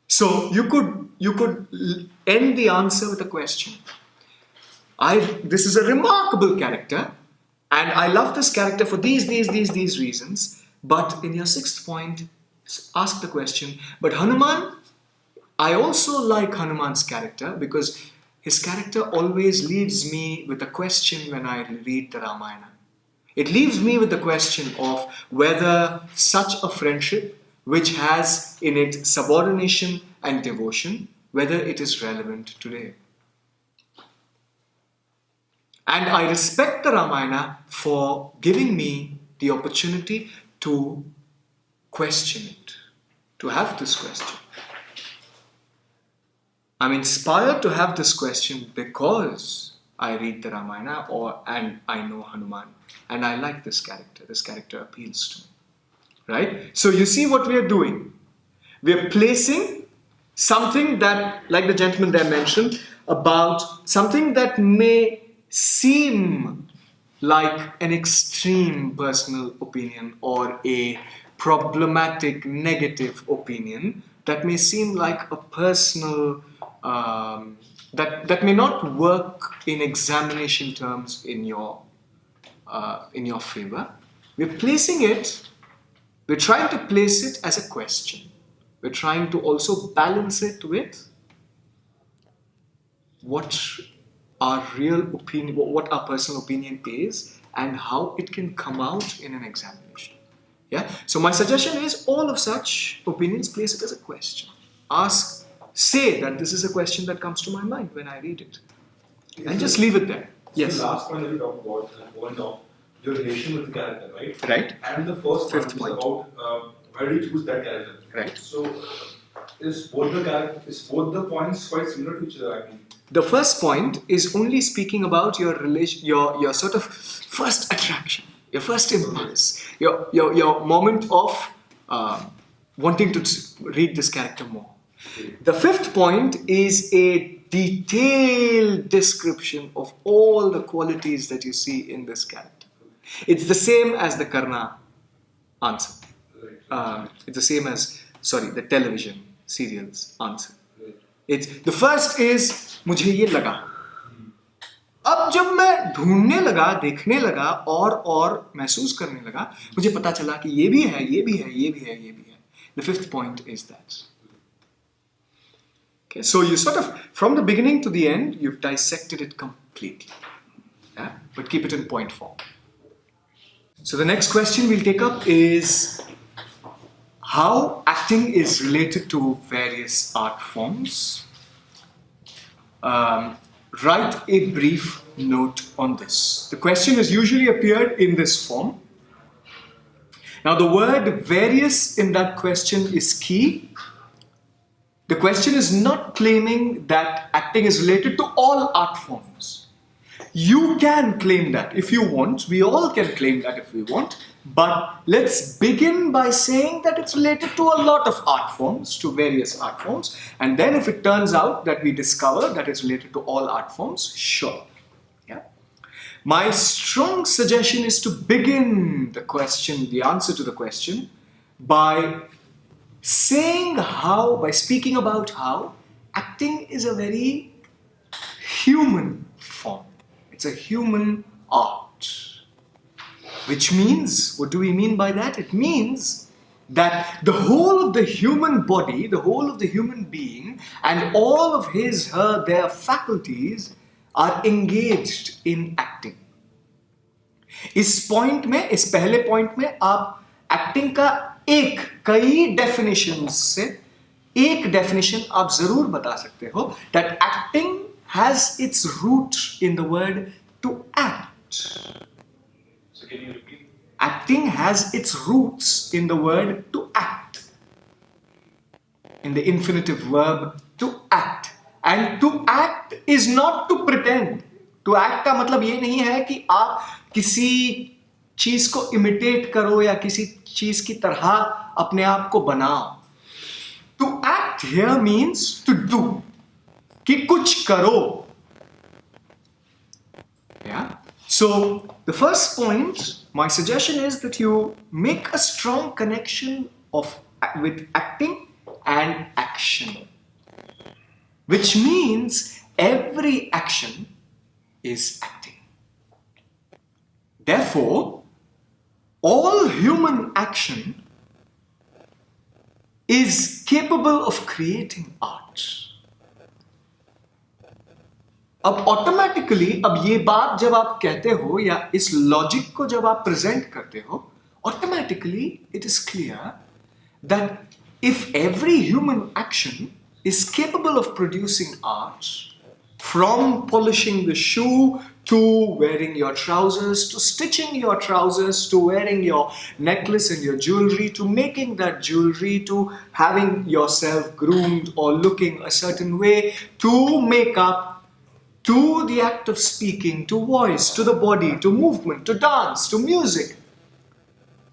So you could end the answer with a question. This is a remarkable character, and I love this character for these reasons. But in your sixth point, ask the question. But Hanuman, I also like Hanuman's character because his character always leaves me with a question when I read the Ramayana. It leaves me with the question of whether such a friendship, which has in it subordination and devotion, whether it is relevant today. And I respect the Ramayana for giving me the opportunity to question it, to have this question. I'm inspired to have this question because I read the Ramayana and I know Hanuman. And I like this character. This character appeals to me. Right? So you see what we are doing. We are placing something that, like the gentleman there mentioned, about something that may seem like an extreme personal opinion or a problematic negative opinion, that may seem like a personal, that may not work in examination terms in your favor. We're placing it, we're trying to place it as a question. We're trying to also balance it with what our real opinion, what our personal opinion is, and how it can come out in an examination. Yeah. So my suggestion is, all of such opinions, place it as a question. Say that this is a question that comes to my mind when I read it, and just leave it there. Yes. The last point that we talked about, the point of your relation with the character, right? Right. And the first Fifth point is point. about why do you choose that character? Right. So is both the points quite similar to each other? I mean, the first point is only speaking about your relation, your sort of first attraction, your first impulse, your moment of wanting to read this character more. The fifth point is a detailed description of all the qualities that you see in this character. It's the same as the Karna answer. It's the same as, the television serials answer. The first is, मुझे ये लगा. अब जब मैं ढूंढने लगा, देखने लगा और महसूस करने लगा, मुझे पता चला कि ये भी है, ये भी है, ये भी है, ये भी है. The fifth point is that. Okay, so you sort of, from the beginning to the end, you've dissected it completely. Yeah? But keep it in point form. So the next question we'll take up is how acting is related to various art forms. Write a brief note on this. The question has usually appeared in this form. Now the word various in that question is key. The question is not claiming that acting is related to all art forms. You can claim that if you want. We all can claim that if we want. But let's begin by saying that it's related to a lot of art forms, to various art forms. And then if it turns out that we discover that it's related to all art forms, sure. Yeah. My strong suggestion is to begin the question, the answer to the question, by saying how, by speaking about how acting is a very human form. It's a human art. Which means, what do we mean by that? It means that the whole of the human body, the whole of the human being, and all of his, her, their faculties are engaged in acting. इस point में, इस पहले point में आप acting का एक, कई definitions से एक डेफिनेशन आप जरूर बता सकते हो, that acting has its root in the word to act. So can you repeat? Acting has its roots in the word to act, in the infinitive verb to act. And to act is not to pretend. To act का मतलब ये नहीं है कि आप किसी चीज को इमिटेट करो या किसी चीज की तरह अपने आप को बनाओ. To act here means to do. कि कुछ करो. Yeah. So the first point, my suggestion is that you make a strong connection with acting and action, which means every action is acting. Therefore, all human action is capable of creating art. अब automatically, अब ये बात जब आप कहते हो या इस लॉजिक को जब आप प्रेजेंट करते हो, automatically it is clear that if every human action is capable of producing art, from polishing the shoe to wearing your trousers, to stitching your trousers, to wearing your necklace and your jewelry, to making that jewelry, to having yourself groomed or looking a certain way, to makeup, to the act of speaking, to voice, to the body, to movement, to dance, to music.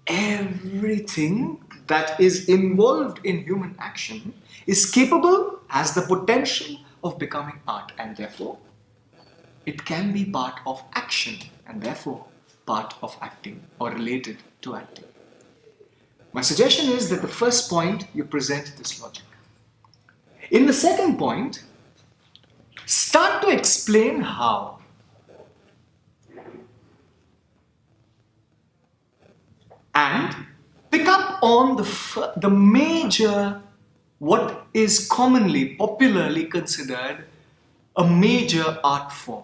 Everything that is involved in human action is capable, has the potential of becoming art, and therefore it can be part of action and therefore part of acting or related to acting. My suggestion is that the first point you present this logic. In the second point, start to explain how. And pick up on the major, what is commonly, popularly considered a major art form,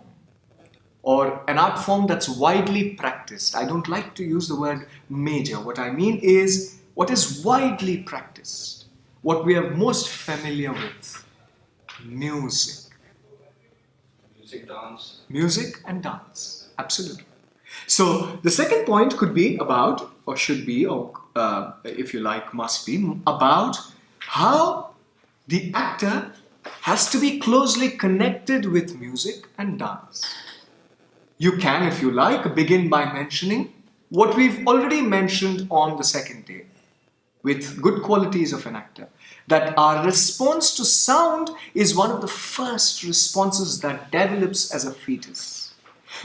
or an art form that's widely practiced. I don't like to use the word major. What I mean is what is widely practiced, what we are most familiar with. Music. Music, dance. Music and dance, absolutely. So the second point could be about, or should be, or if you like, must be, about how the actor has to be closely connected with music and dance. You can, if you like, begin by mentioning what we've already mentioned on the second day, with good qualities of an actor, that our response to sound is one of the first responses that develops as a fetus.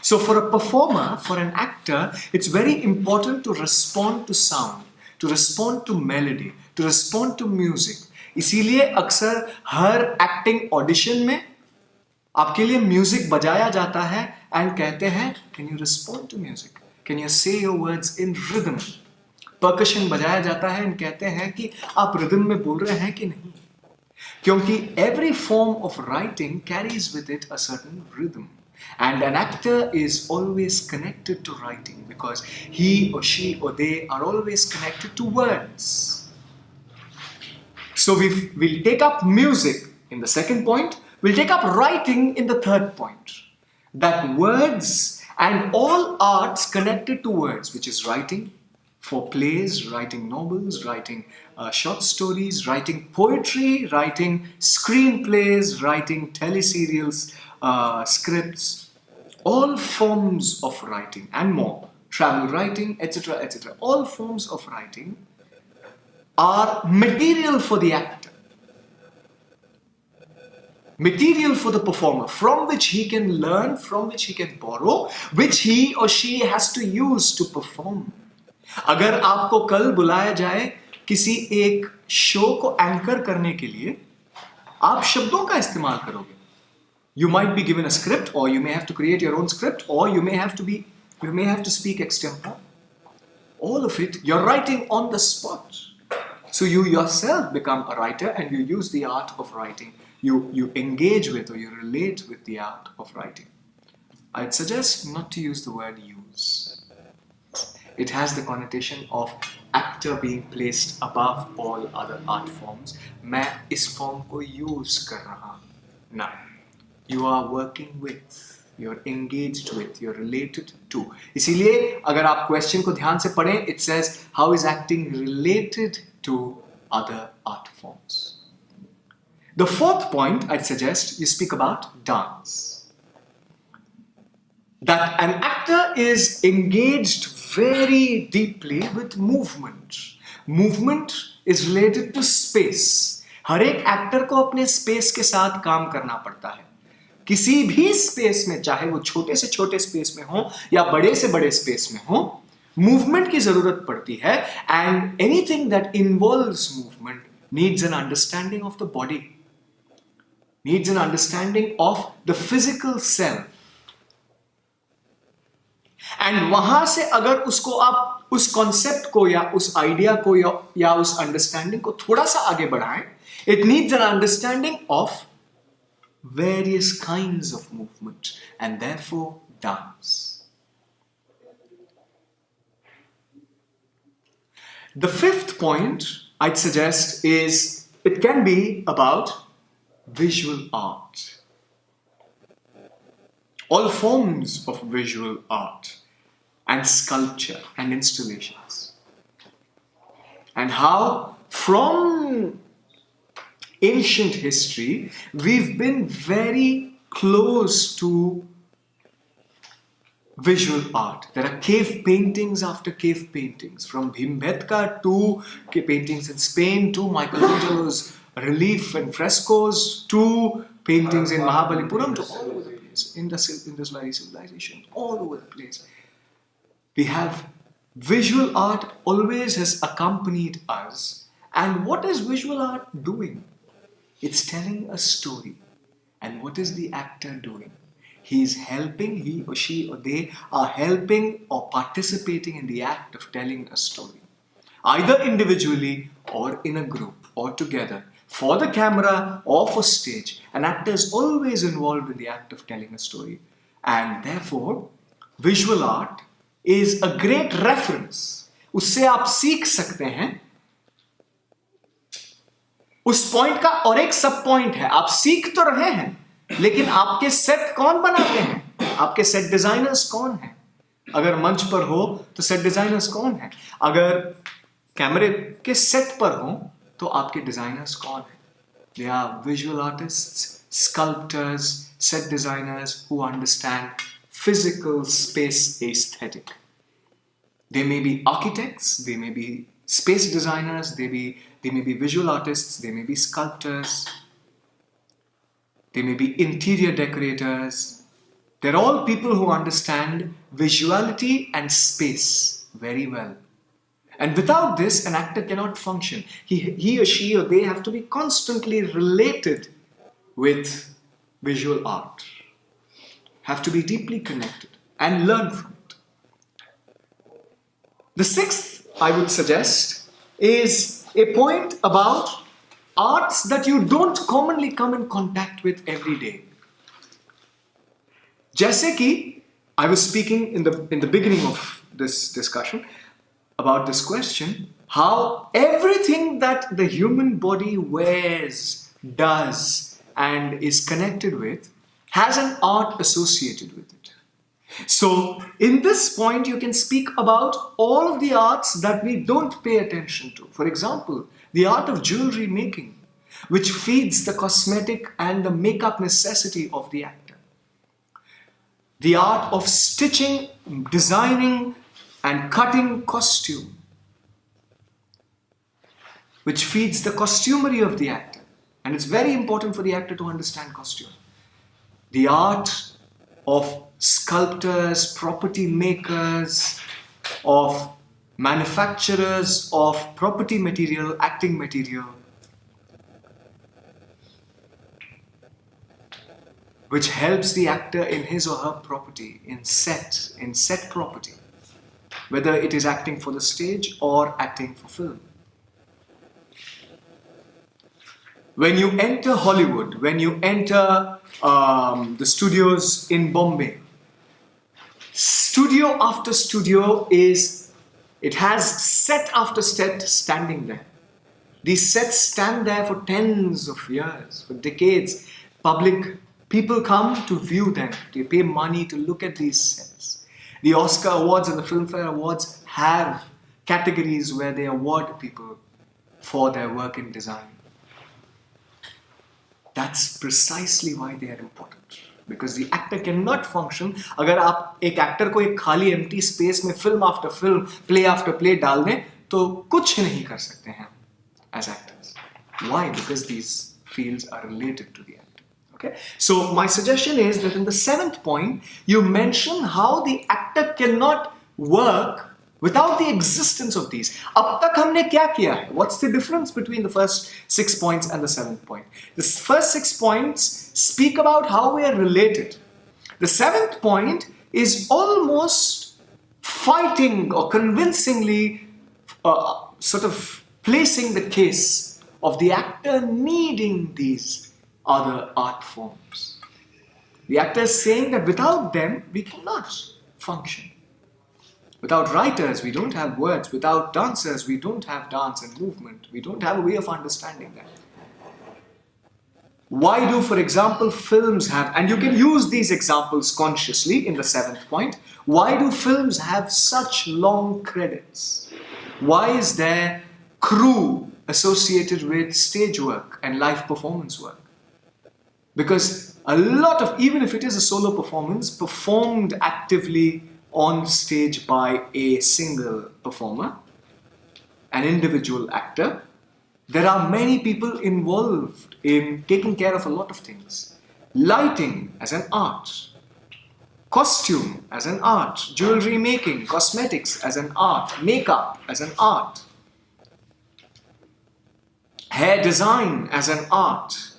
So for a performer, for an actor, it's very important to respond to sound, to respond to melody, to respond to music. इसीलिए अक्सर her acting audition में आपके लिए music बजाया जाता है and कहते हैं, can you respond to music, can you say your words in rhythm. Percussion बजाया जाता है एंड कहते हैं कि आप रिदम में बोल रहे हैं कि नहीं, क्योंकि every form of writing carries with it a certain rhythm. And an actor is always connected to writing because he or she or they are always connected to words. So we'll take up music in the second point. We'll take up writing in the third point. That words and all arts connected to words, which is writing, for plays, writing novels, writing short stories, writing poetry, writing screenplays, writing teleserials, scripts, all forms of writing and more, travel writing, etc., etc. All forms of writing are material for the actor, material for the performer, from which he can learn, from which he can borrow, which he or she has to use to perform. अगर आपको कल बुलाया जाए किसी एक show को anchor करने के लिए, आप शब्दों का इस्तेमाल करोगे. You might be given a script, or you may have to create your own script, or you may have to speak extempore. All of it, you're writing on the spot. So you yourself become a writer, and you use the art of writing. You engage with, or you relate with the art of writing. I'd suggest not to use the word use. It has the connotation of actor being placed above all other art forms. मैं इस form को use कर रहा हूँ. Now, you are working with, you're engaged with, you're related to. इसीलिए अगर आप question को ध्यान से पढ़ें, it says how is acting related to other art forms. The fourth point I'd suggest you speak about dance. That an actor is engaged very deeply with movement. Movement is related to space. हर एक actor को अपने space के साथ काम करना पड़ता है. किसी भी स्पेस में, चाहे वो छोटे से छोटे स्पेस में हो या बड़े से बड़े स्पेस में हो, मूवमेंट की जरूरत पड़ती है. And anything that involves movement needs an understanding of the body, needs an understanding of the physical self. And वहां से अगर उसको आप उस कॉन्सेप्ट को या उस आइडिया को या उस अंडरस्टैंडिंग को थोड़ा सा आगे बढ़ाएं, it needs an understanding of various kinds of movement and therefore dance. The fifth point I'd suggest is it can be about visual art. All forms of visual art and sculpture and installations. And how from ancient history we've been very close to visual art. There are cave paintings after cave paintings, from Bhimbetka to paintings in Spain, to Michelangelo's relief and frescoes, to paintings in Mahabalipuram, to all over the place. Indus Valley civilization, all over the place. We have visual art always has accompanied us. And what is visual art doing? It's telling a story. And what is the actor doing? He is helping, he or she or they are helping or participating in the act of telling a story. Either individually or in a group or together. For the camera or for stage, an actor is always involved in the act of telling a story. And therefore, visual art is a great reference. उससे आप सीख सकते हैं. उस point का और एक सब पॉइंट है. आप सीख तो रहे हैं, लेकिन आपके सेट कौन बनाते हैं? आपके सेट डिजाइनर्स कौन हैं? अगर मंच पर हो तो सेट डिजाइनर्स कौन हैं? अगर कैमरे के सेट पर हो तो आपके डिजाइनर्स कौन हैं? They are visual artists, sculptors, set designers who understand physical space aesthetic. They may be architects, they may be space designers, they may be visual artists, they may be sculptors, they may be interior decorators. They're all people who understand visuality and space very well. And without this, an actor cannot function. He or she or they have to be constantly related with visual art, have to be deeply connected and learn from it. The sixth, I would suggest, is a point about arts that you don't commonly come in contact with every day. जैसे कि I was speaking in the beginning of this discussion about this question, how everything that the human body wears, does, and is connected with has an art associated with it. So, in this point, you can speak about all of the arts that we don't pay attention to. For example, the art of jewelry making, which feeds the cosmetic and the makeup necessity of the actor. The art of stitching, designing, and cutting costume, which feeds the costumery of the actor. And it's very important for the actor to understand costume. The art of sculptors, property makers, of manufacturers of property material, acting material, which helps the actor in his or her property, in set property, whether it is acting for the stage or acting for film. When you enter Hollywood, when you enter the studios in Bombay, studio after studio it has set after set standing there. These sets stand there for tens of years, for decades. People come to view them. They pay money to look at these sets. The Oscar Awards and the Filmfare Awards have categories where they award people for their work in design. That's precisely why they are important. Because the actor cannot function. अगर आप एक actor को एक खाली empty space में film after film, play after play डाल दें, तो कुछ नहीं कर सकते हैं as actors. Why? Because these fields are related to the actor. Okay? So my suggestion is that in the 7th point, you mention how the actor cannot work without the existence of these. अब तक हमने क्या किया है? What's the difference between the first 6 points and the 7th point? The first 6 points speak about how we are related. The 7th point is almost fighting or convincingly sort of placing the case of the actor needing these other art forms. The actor is saying that without them, we cannot function. Without writers, we don't have words. Without dancers, we don't have dance and movement. We don't have a way of understanding that. Why do, for example, films have, and you can use these examples consciously in the 7th point, why do films have such long credits? Why is there crew associated with stage work and live performance work? Because a lot of, even if it is a solo performance, performed actively on stage by a single performer, an individual actor, there are many people involved in taking care of a lot of things. Lighting as an art, costume as an art, jewelry making, cosmetics as an art, makeup as an art, hair design as an art,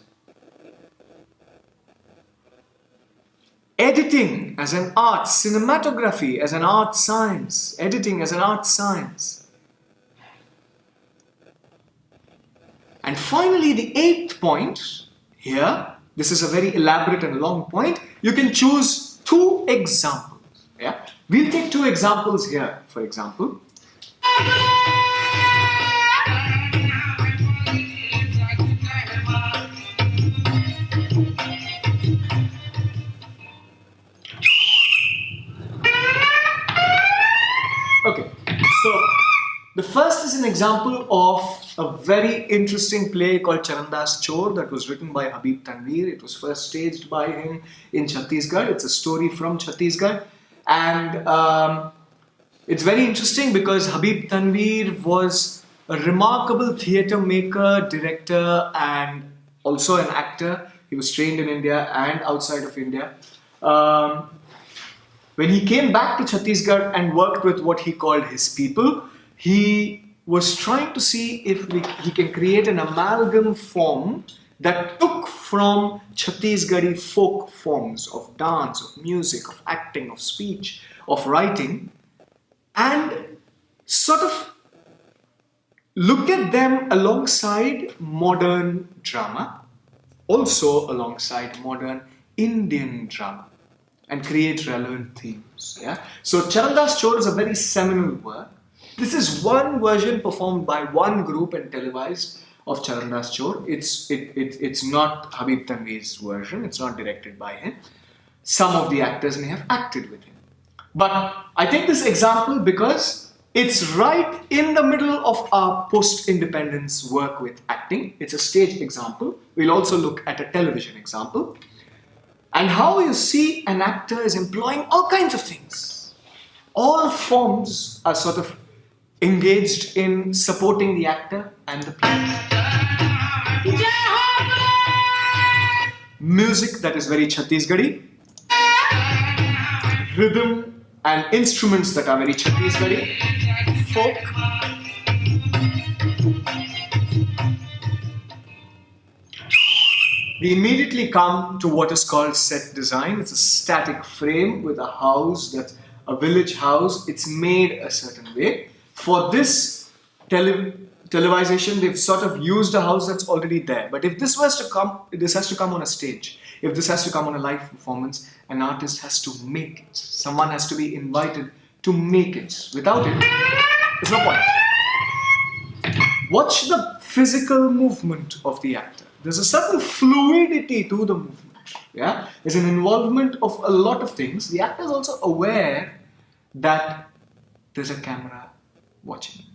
editing as an art, cinematography as an art science, editing as an art science. And finally, the 8th point here, this is a very elaborate and long point, you can choose 2 examples. Yeah? We'll take 2 examples here, for example. Okay, so the first is an example of a very interesting play called Charandas Chor that was written by Habib Tanveer. It was first staged by him in Chhattisgarh. It's a story from Chhattisgarh. And it's very interesting because Habib Tanveer was a remarkable theatre maker, director, and also an actor. He was trained in India and outside of India. When he came back to Chhattisgarh and worked with what he called his people, he was trying to see if he can create an amalgam form that took from Chhattisgarhi folk forms of dance, of music, of acting, of speech, of writing, and sort of look at them alongside modern drama, also alongside modern Indian drama, and create relevant themes. Yeah? So Charandas Chor is a very seminal work. This is one version performed by one group and televised of Charandas Chor. It's not Habib Tanveer's version. It's not directed by him. Some of the actors may have acted with him. But I take this example because it's right in the middle of our post-independence work with acting. It's a stage example. We'll also look at a television example. And how you see an actor is employing all kinds of things. All forms are sort of engaged in supporting the actor and the play. Music that is very Chhattisgarhi. Rhythm and instruments that are very Chhattisgarhi. Folk. We immediately come to what is called set design. It's a static frame with a house, that's a village house. It's made a certain way. For this televisation, they've sort of used a house that's already there. But if this was to come, this has to come on a stage. If this has to come on a live performance, an artist has to make it. Someone has to be invited to make it. Without it, there's no point. Watch the physical movement of the actor. There's a certain fluidity to the movement. Yeah? There's an involvement of a lot of things. The actor is also aware that there's a camera watching.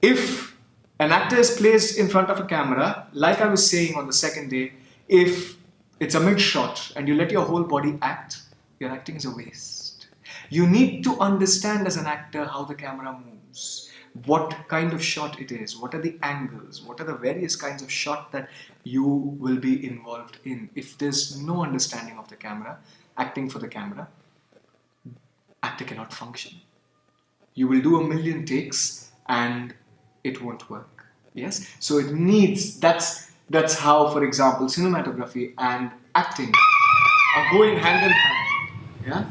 If an actor is placed in front of a camera, like I was saying on the second day, if it's a mid-shot and you let your whole body act, your acting is a waste. You need to understand as an actor how the camera moves, what kind of shot it is, what are the angles, what are the various kinds of shot that you will be involved in. If there's no understanding of the camera, acting for the camera, actor cannot function. You will do a million takes and it won't work. Yes? So it needs, that's how, for example, cinematography and acting are going hand in hand. Yeah?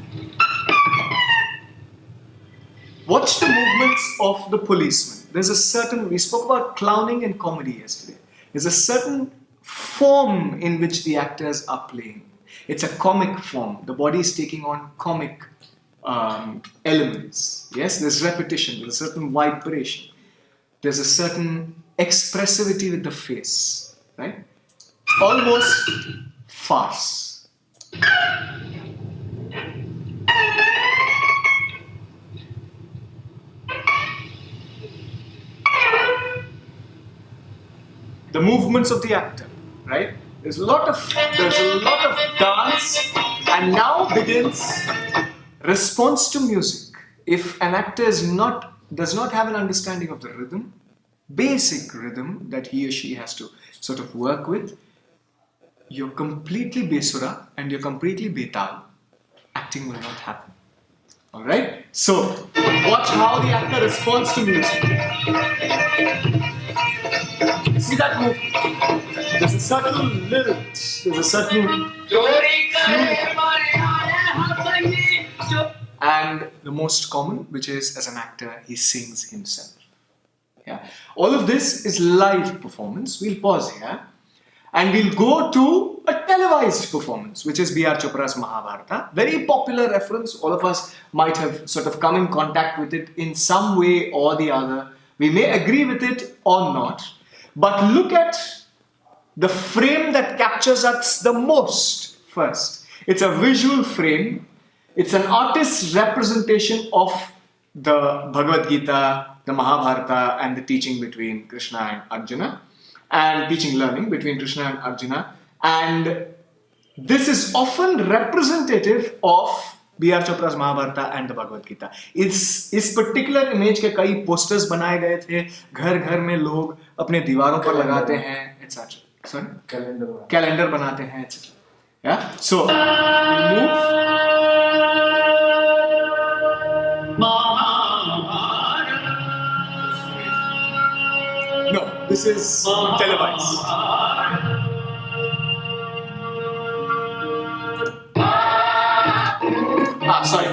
Watch the movements of the policeman. There's a certain, we spoke about clowning and comedy yesterday. There's a certain form in which the actors are playing. It's a comic form. The body is taking on comic elements. Yes, there's repetition, there's a certain vibration. There's a certain expressivity with the face, right? Almost farce. The movements of the actor, right? There's a lot of dance, and now begins response to music. If an actor does not have an understanding of the rhythm, basic rhythm that he or she has to sort of work with, you're completely besura and you're completely betal. Acting will not happen. Alright? So, watch how the actor responds to music. See that movement? There's a certain lyrics, there's a certain fluidity. And the most common, which is as an actor, he sings himself. Yeah. All of this is live performance. We'll pause here. And we'll go to a televised performance, which is B.R. Chopra's Mahabharata. Very popular reference. All of us might have sort of come in contact with it in some way or the other. We may agree with it or not. But look at the frame that captures us the most first. It's a visual frame. It's an artist's representation of the Bhagavad Gita, the Mahabharata, and the teaching between Krishna and Arjuna. And teaching learning between Krishna and Arjuna. And this is often representative of B.R. Chopra's Mahabharata and the Bhagavad Gita. इस particular image के कई posters बनाए गए थे, घर-घर में लोग अपने दीवारों पर लगाते हैं, etc. Sorry? Calendar बनाते हैं, etc. Yeah? So, we move. No, this is televised. Sorry,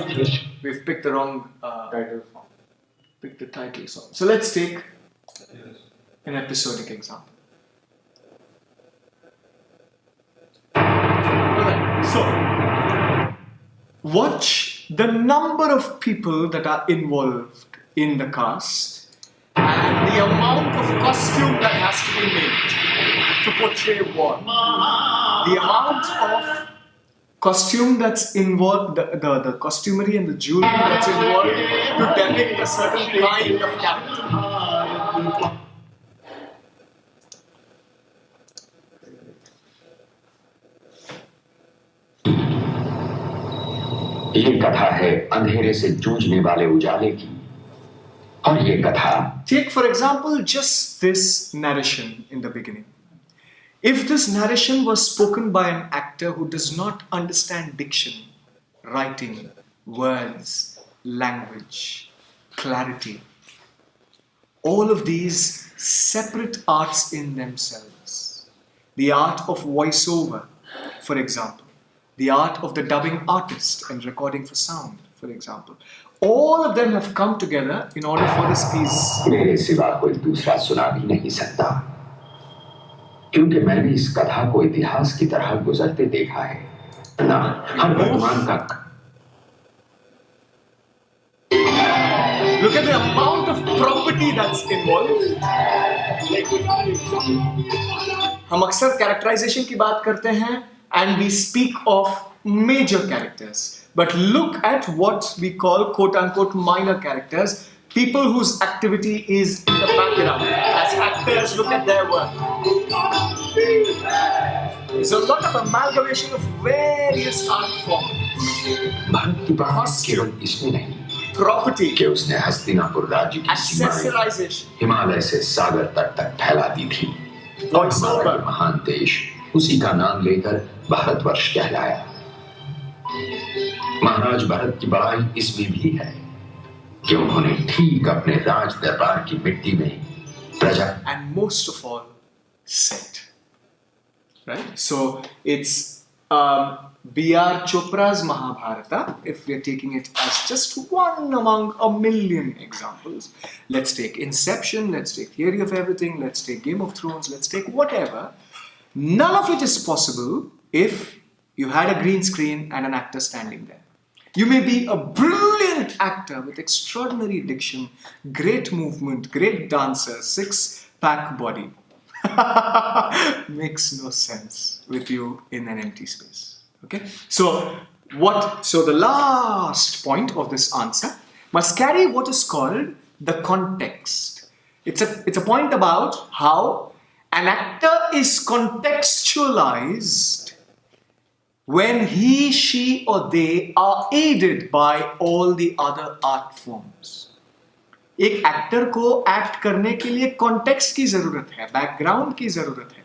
we've picked the wrong title song. Picked the title song. So let's take an episodic example. Alright, so watch the number of people that are involved in the cast and the amount of costume that has to be made to portray what. The amount of costume that's involved, the costumery and the jewelry that's involved to depict a certain kind of character. ये कथा है अंधेरे से जूझने वाले उजाले की और ये कथा Take for example just this narration in the beginning. If this narration was spoken by an actor who does not understand diction, writing, words, language, clarity, all of these separate arts in themselves, the art of voiceover, for example, the art of the dubbing artist and recording for sound, for example, all of them have come together in order for this piece. मेरे सिवा कोई दूसरा सुना भी नहीं सकता क्योंकि मैंने इस कथा को इतिहास की तरह गुजरते देखा है ना हर वर्तमान तक Look at the amount of property that's involved. हम अक्सर characterization की बात करते हैं and we speak of major characters. But look at what we call quote-unquote minor characters, people whose activity is in the background. As actors, look at their work. There's a lot of amalgamation of various art forms. Bharat की बात केवल इसमें नहीं Property, कि उसने हस्तिनापुर राज्य की सीमाएं accessorization, हिमालय से सागर तट तक फैला दी थी और हमारा ये महान देश उसी का नाम लेकर भारतवर्ष कहलाया महाराज भरत की बड़ाई इसमें भी है कि उन्होंने ठीक अपने राज दरबार की मिट्टी में प्रजा and most of all, set. Right? So it's B.R. Chopra's Mahabharata, if we're taking it as just one among a million examples. Let's take Inception, let's take Theory of Everything, let's take Game of Thrones, let's take whatever. None of it is possible if you had a green screen and an actor standing there. You may be a brilliant actor with extraordinary diction, great movement, great dancer, six-pack body. Makes no sense with you in an empty space. Okay? So the last point of this answer must carry what is called the context. It's a point about how an actor is contextualized when he, she or they are aided by all the other art forms. एक actor को act करने के लिए context की जरूरत है, background की जरूरत है,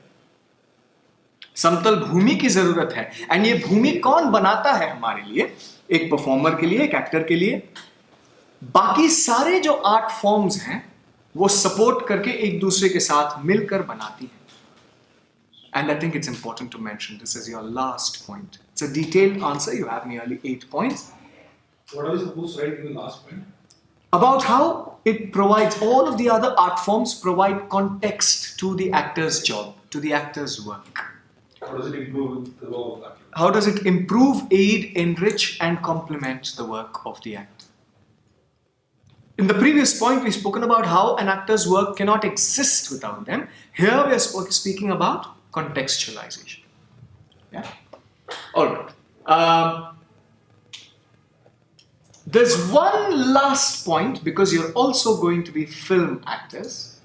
समतल भूमि की जरूरत है. एंड ये भूमि कौन बनाता है हमारे लिए? एक परफॉर्मर के लिए, एक एक्टर के लिए. बाकी सारे जो आर्ट फॉर्म्स हैं वो सपोर्ट करके एक दूसरे के साथ मिलकर बनाती हैं. And I think it's important to mention, this is your last point. It's a detailed answer, you have nearly 8 points. What are we supposed to write in the last point? About how it provides, all of the other art forms provide context to the actor's job, to the actor's work. How does it improve the role of the actor? How does it improve, aid, enrich and complement the work of the actor? In the previous point, we've spoken about how an actor's work cannot exist without them. Here we are speaking about contextualization. Yeah? All right. There's one last point, because you're also going to be film actors.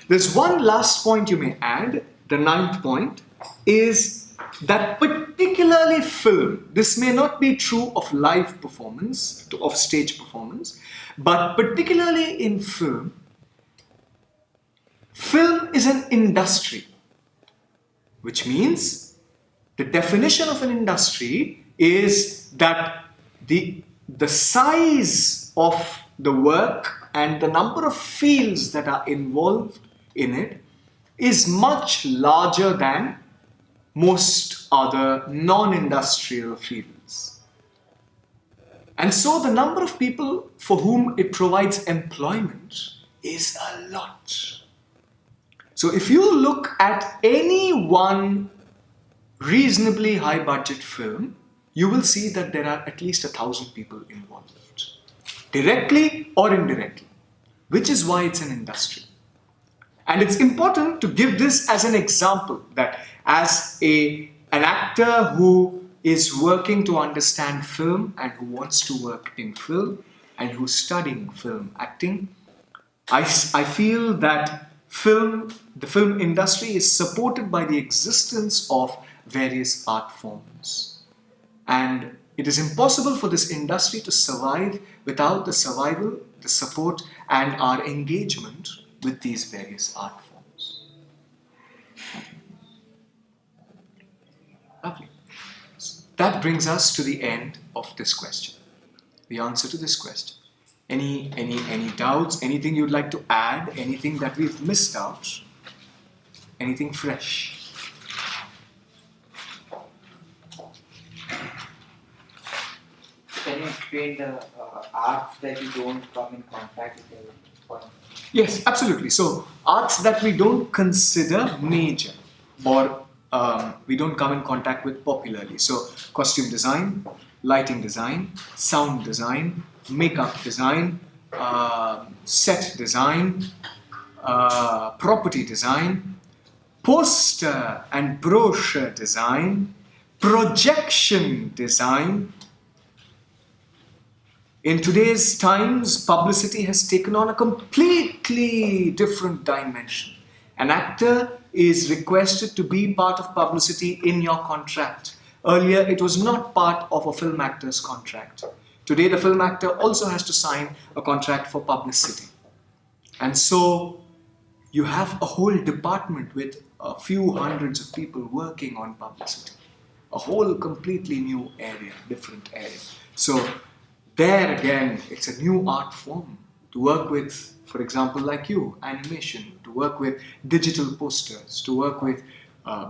There's one last point you may add. The 9th point is that particularly film, this may not be true of live performance, of stage performance, but particularly in film, film is an industry, which means the definition of an industry is that the size of the work and the number of fields that are involved in it is much larger than most other non-industrial fields. And so the number of people for whom it provides employment is a lot. So if you look at any one reasonably high budget film, you will see that there are at least 1,000 people involved, directly or indirectly, which is why it's an industry. And it's important to give this as an example, that as an actor who is working to understand film and who wants to work in film and who's studying film acting, I feel that the film industry is supported by the existence of various art forms. And it is impossible for this industry to survive without the survival, the support, and our engagement with these various art forms. Lovely. That brings us to the end of this question, the answer to this question. Any doubts, anything you'd like to add, anything that we've missed out, anything fresh? Can you explain the arts that you don't come in contact with the point? Yes, absolutely. So, arts that we don't consider major or we don't come in contact with popularly. So, costume design, lighting design, sound design, makeup design, set design, property design, poster and brochure design, projection design. In today's times, publicity has taken on a completely different dimension. An actor is requested to be part of publicity in your contract. Earlier, it was not part of a film actor's contract. Today, the film actor also has to sign a contract for publicity. And so, you have a whole department with a few hundreds of people working on publicity. A whole completely new area, different area. So, there again, it's a new art form to work with, for example, like you, animation, to work with digital posters, to work with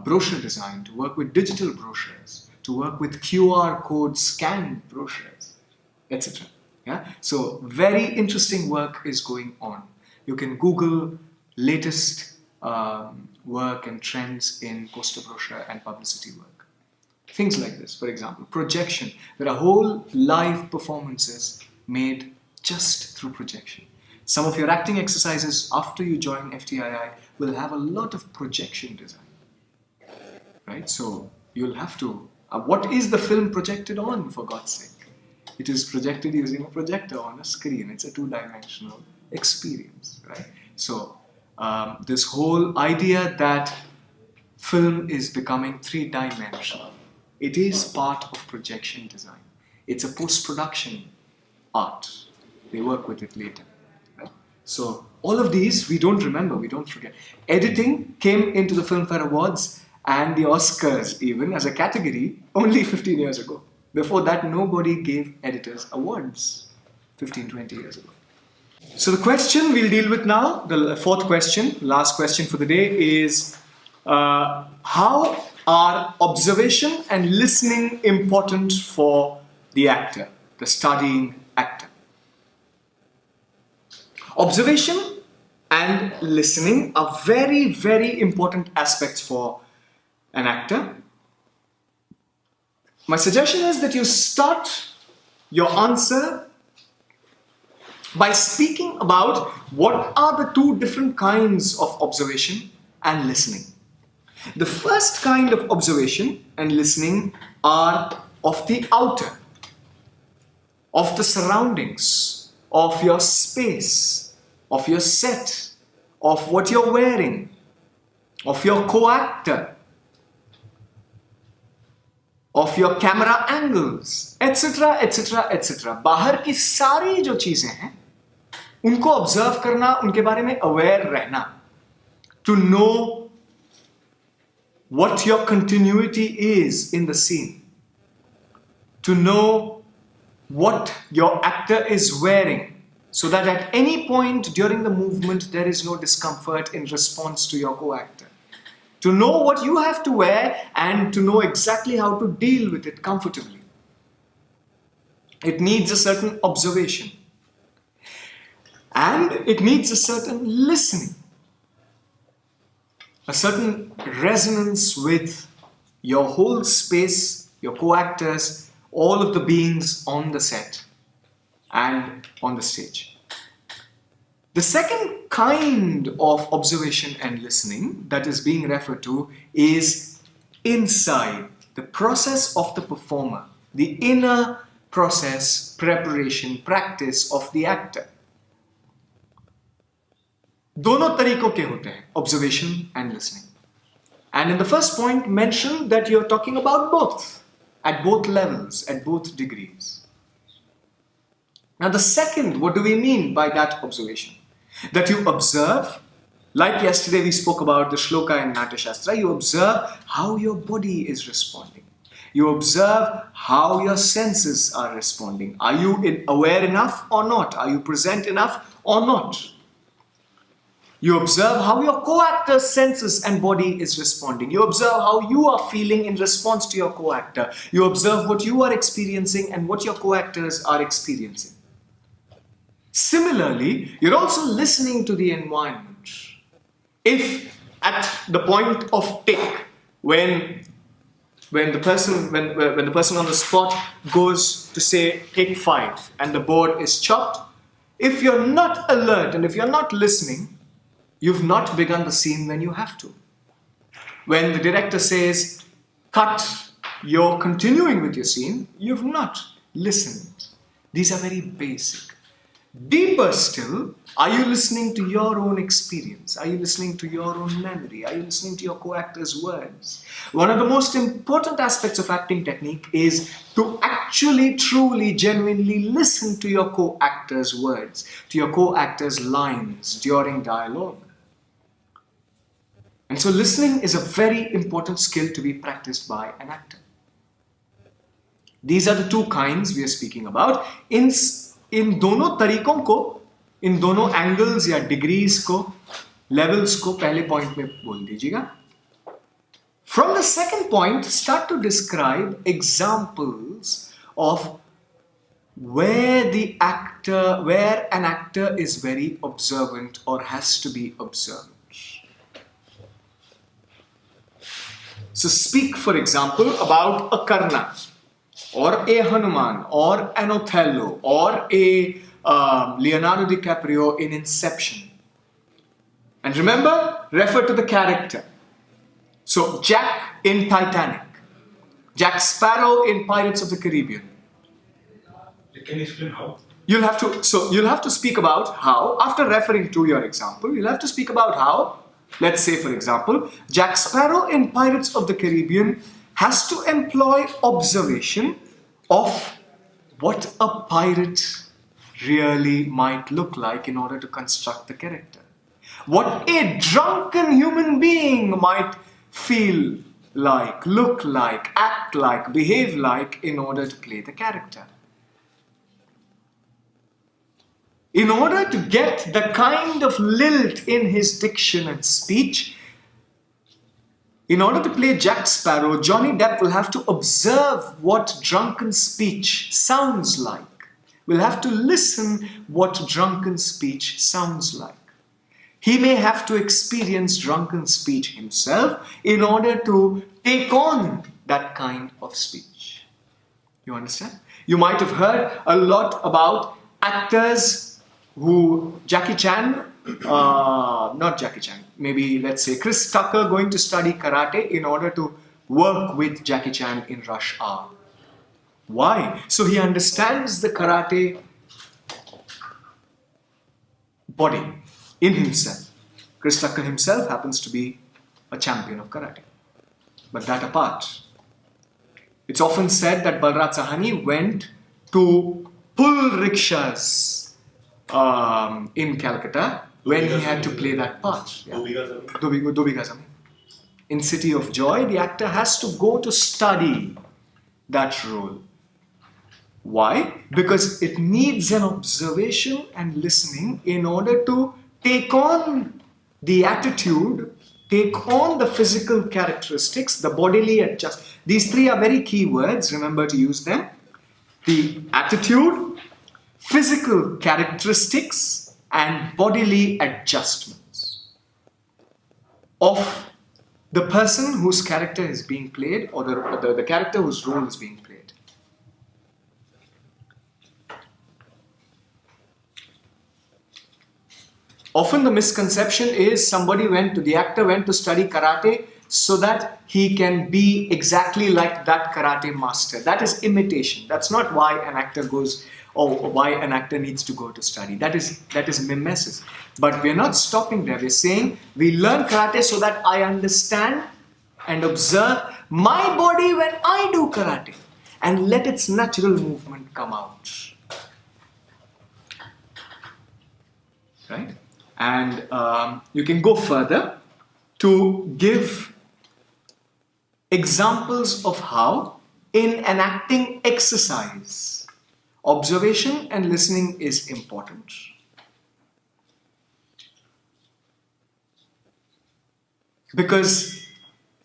brochure design, to work with digital brochures, to work with QR code scanned brochures, etc. Yeah? So very interesting work is going on. You can Google latest work and trends in poster brochure and publicity work. Things like this, for example, projection. There are whole live performances made just through projection. Some of your acting exercises after you join FTII will have a lot of projection design. Right? So you'll have to... what is the film projected on, for God's sake? It is projected using a projector on a screen. It's a two-dimensional experience. Right? So this whole idea that film is becoming three-dimensional, it is part of projection design. It's a post-production art. They work with it later. Right? So all of these, we don't remember, we don't forget. Editing came into the Filmfare Awards and the Oscars even as a category only 15 years ago. Before that, nobody gave editors awards 15, 20 years ago. So the question we'll deal with now, the fourth question, last question for the day is, how are observation and listening important for the actor, the studying actor? Observation and listening are very, very important aspects for an actor. My suggestion is that you start your answer by speaking about what are the two different kinds of observation and listening. The first kind of observation and listening are of the outer, of the surroundings, of your space, of your set, of what you're wearing, of your co-actor, of your camera angles, etc., etc., etc. बाहर की सारी जो चीजें हैं, उनको observe करना, उनके बारे में अवेयर रहना, to know what your continuity is in the scene, to know what your actor is wearing, so that at any point during the movement there is no discomfort in response to your co-actor. To know what you have to wear and to know exactly how to deal with it comfortably. It needs a certain observation. And it needs a certain listening. A certain resonance with your whole space, your co-actors, all of the beings on the set and on the stage. The second kind of observation and listening that is being referred to is inside the process of the performer, the inner process, preparation, practice of the actor. दोनों तरीकों के होते हैं, observation and listening. And in the first point, mentioned that you're talking about both, at both levels, at both degrees. Now the second, what do we mean by that observation? That you observe, like yesterday we spoke about the shloka in Natya Shastra, you observe how your body is responding. You observe how your senses are responding. Are you aware enough or not? Are you present enough or not? You observe how your co-actor's senses and body is responding. You observe how you are feeling in response to your co-actor. You observe what you are experiencing and what your co-actors are experiencing. Similarly, you're also listening to the environment. If at the point of take, when the person on the spot goes to say take 5 and the board is chopped, if you're not alert and if you're not listening, you've not begun the scene when you have to. When the director says, cut, you're continuing with your scene, you've not listened. These are very basic. Deeper still, are you listening to your own experience? Are you listening to your own memory? Are you listening to your co-actor's words? One of the most important aspects of acting technique is to actually, truly, genuinely listen to your co-actor's words, to your co-actor's lines during dialogue. And so listening is a very important skill to be practiced by an actor. These are the two kinds we are speaking about. इन दोनों तरीकों को, इन दोनों angles या degrees को, levels को पहले point में बोल दीजिएगा. From the second point, start to describe examples of where an actor is very observant or has to be observant. So speak, for example, about a Karna, or a Hanuman, or an Othello, or a Leonardo DiCaprio in Inception. And remember, refer to the character. So Jack in Titanic, Jack Sparrow in Pirates of the Caribbean. Can you explain how? You'll have to speak about how, after referring to your example, you'll have to speak about how, let's say for example, Jack Sparrow in Pirates of the Caribbean has to employ observation of what a pirate really might look like in order to construct the character. What a drunken human being might feel like, look like, act like, behave like in order to play the character. In order to get the kind of lilt in his diction and speech, in order to play Jack Sparrow, Johnny Depp will have to observe what drunken speech sounds like. Will have to listen what drunken speech sounds like. He may have to experience drunken speech himself in order to take on that kind of speech. You understand? You might have heard a lot about actors who, Jackie Chan, not Jackie Chan, maybe let's say Chris Tucker going to study karate in order to work with Jackie Chan in Rush Hour. Why? So he understands the karate body in himself. Chris Tucker himself happens to be a champion of karate. But that apart, it's often said that Balraj Sahani went to pull rickshaws in Calcutta when he had to play that part. Yeah. Dobi Gazami. In City of Joy, the actor has to go to study that role. Why? Because it needs an observation and listening in order to take on the attitude, take on the physical characteristics, the bodily adjust. These three are very key words, remember to use them. The attitude, physical characteristics, and bodily adjustments of the person whose character is being played, or the character whose role is being played. Often the misconception is the actor went to study karate so that he can be exactly like that karate master. That is imitation. That's not why an actor goes, or why an actor needs to go to study. That is mimesis. But we're not stopping there. We're saying we learn karate so that I understand and observe my body when I do karate and let its natural movement come out. Right? And you can go further to give examples of how, in an acting exercise, observation and listening is important. Because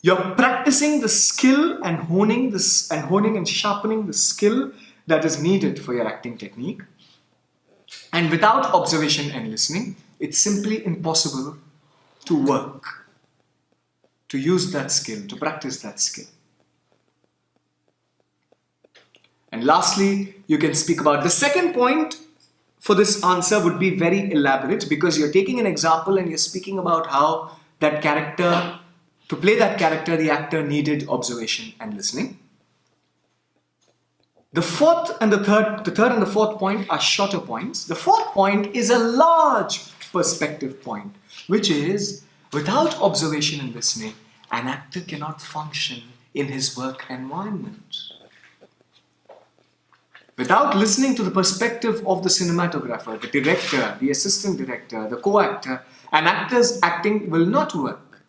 you're practicing the skill and honing and sharpening the skill that is needed for your acting technique. And without observation and listening, it's simply impossible to work, to use that skill, to practice that skill. And lastly, you can speak about the second point for this answer would be very elaborate, because you're taking an example and you're speaking about how that character, to play that character, the actor needed observation and listening. The third and the fourth point are shorter points. The fourth point is a large perspective point, which is, without observation and listening, an actor cannot function in his work environment. Without listening to the perspective of the cinematographer, the director, the assistant director, the co-actor, an actor's acting will not work.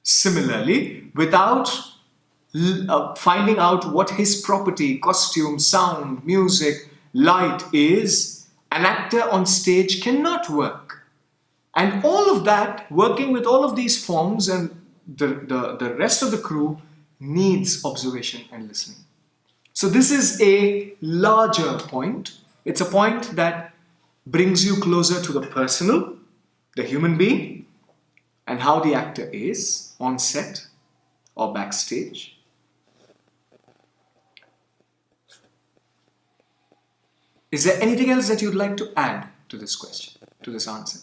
Similarly, without finding out what his property, costume, sound, music, light is, an actor on stage cannot work. And all of that, working with all of these forms and the rest of the crew, needs observation and listening. So this is a larger point. It's a point that brings you closer to the personal, the human being, and how the actor is on set or backstage. Is there anything else that you'd like to add to this question, to this answer?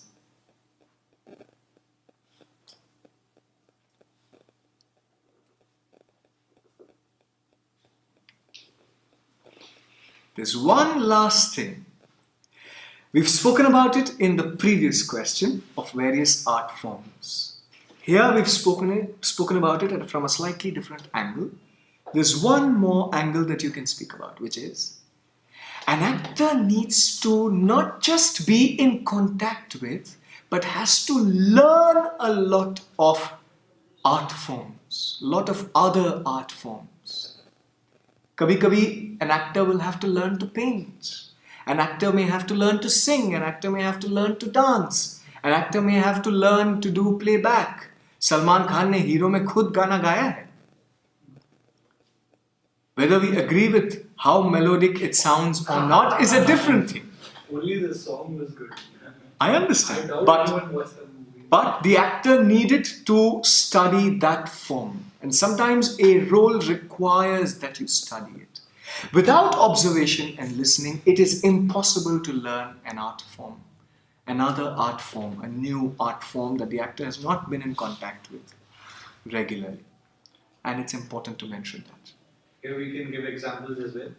There's one last thing. We've spoken about it in the previous question of various art forms. Here we've spoken about it from a slightly different angle. There's one more angle that you can speak about, which is, an actor needs to not just be in contact with, but has to learn a lot of art forms, a lot of other art forms. Kabhi-kabhi, an actor will have to learn to paint. An actor may have to learn to sing. An actor may have to learn to dance. An actor may have to learn to do playback. Salman Khan ne Hero mein khud gana gaya hai. Whether we agree with how melodic it sounds or not is a different thing. Only the song was good. I understand. I doubt anyone watched the movie. But the actor needed to study that form. And sometimes a role requires that you study it. Without observation and listening, it is impossible to learn an art form, another art form, a new art form that the actor has not been in contact with regularly. And it's important to mention that. Here we can give examples as well.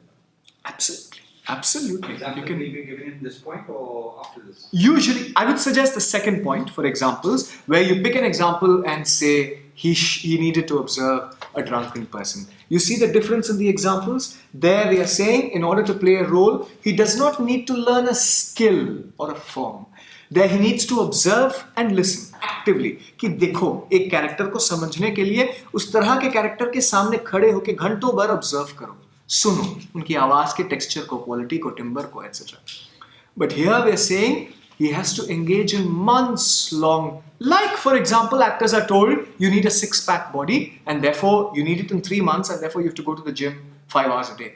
Absolutely. Absolutely. Examples will be given in this point or after this? Usually, I would suggest the second point for examples, where you pick an example and say he needed to observe a drunken person. You see the difference in the examples? There we are saying, in order to play a role, he does not need to learn a skill or a form. There he needs to observe and listen actively. कि देखो, एक character को समझने के लिए उस तरह के character के सामने खड़े होके घंटों भर observe करो. सुनो उनकी आवाज के texture को, quality को, timbre को, etc. But here we are saying he has to engage in months long. Like, for example, actors are told you need a six-pack body and therefore you need it in 3 months and therefore you have to go to the gym 5 hours a day.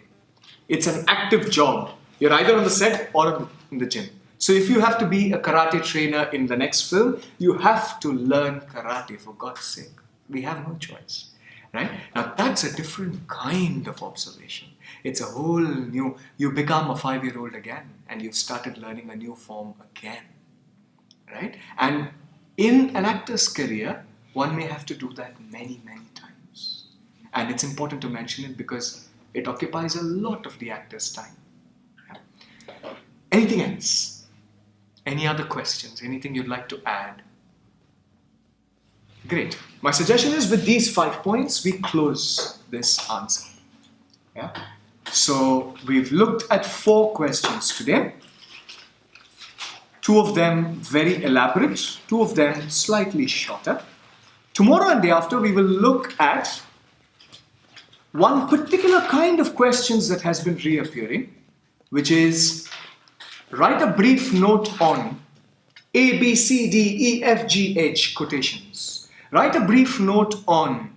It's an active job. You're either on the set or in the gym. So if you have to be a karate trainer in the next film, you have to learn karate, for God's sake. We have no choice. Right? Now that's a different kind of observation. It's a whole new, you become a 5-year-old again and you've started learning a new form again. Right? And in an actor's career, one may have to do that many, many times. And it's important to mention it because it occupies a lot of the actor's time. Yeah. Anything else? Any other questions? Anything you'd like to add? Great. My suggestion is with these 5 points, we close this answer. Yeah. So we've looked at 4 questions today. 2 of them very elaborate, 2 of them slightly shorter. Tomorrow and day after, we will look at one particular kind of questions that has been reappearing, which is write a brief note on A, B, C, D, E, F, G, H quotations. Write a brief note on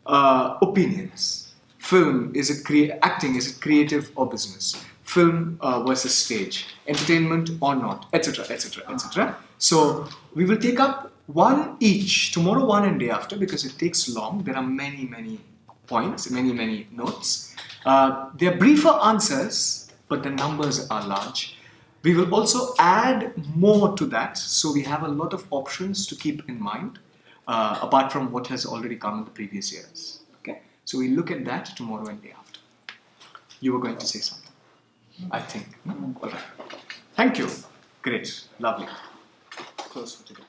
opinions. Film, is it acting, is it creative or business? Film versus stage, entertainment or not, etc., etc., etc. So we will take up one each, tomorrow one and day after, because it takes long. There are many, many points, many, many notes. They are briefer answers, but the numbers are large. We will also add more to that, so we have a lot of options to keep in mind, apart from what has already come in the previous years. Okay, so we look at that tomorrow and day after. You were going to say something, I think. No? All right. Thank you. Great. Lovely. Close for today.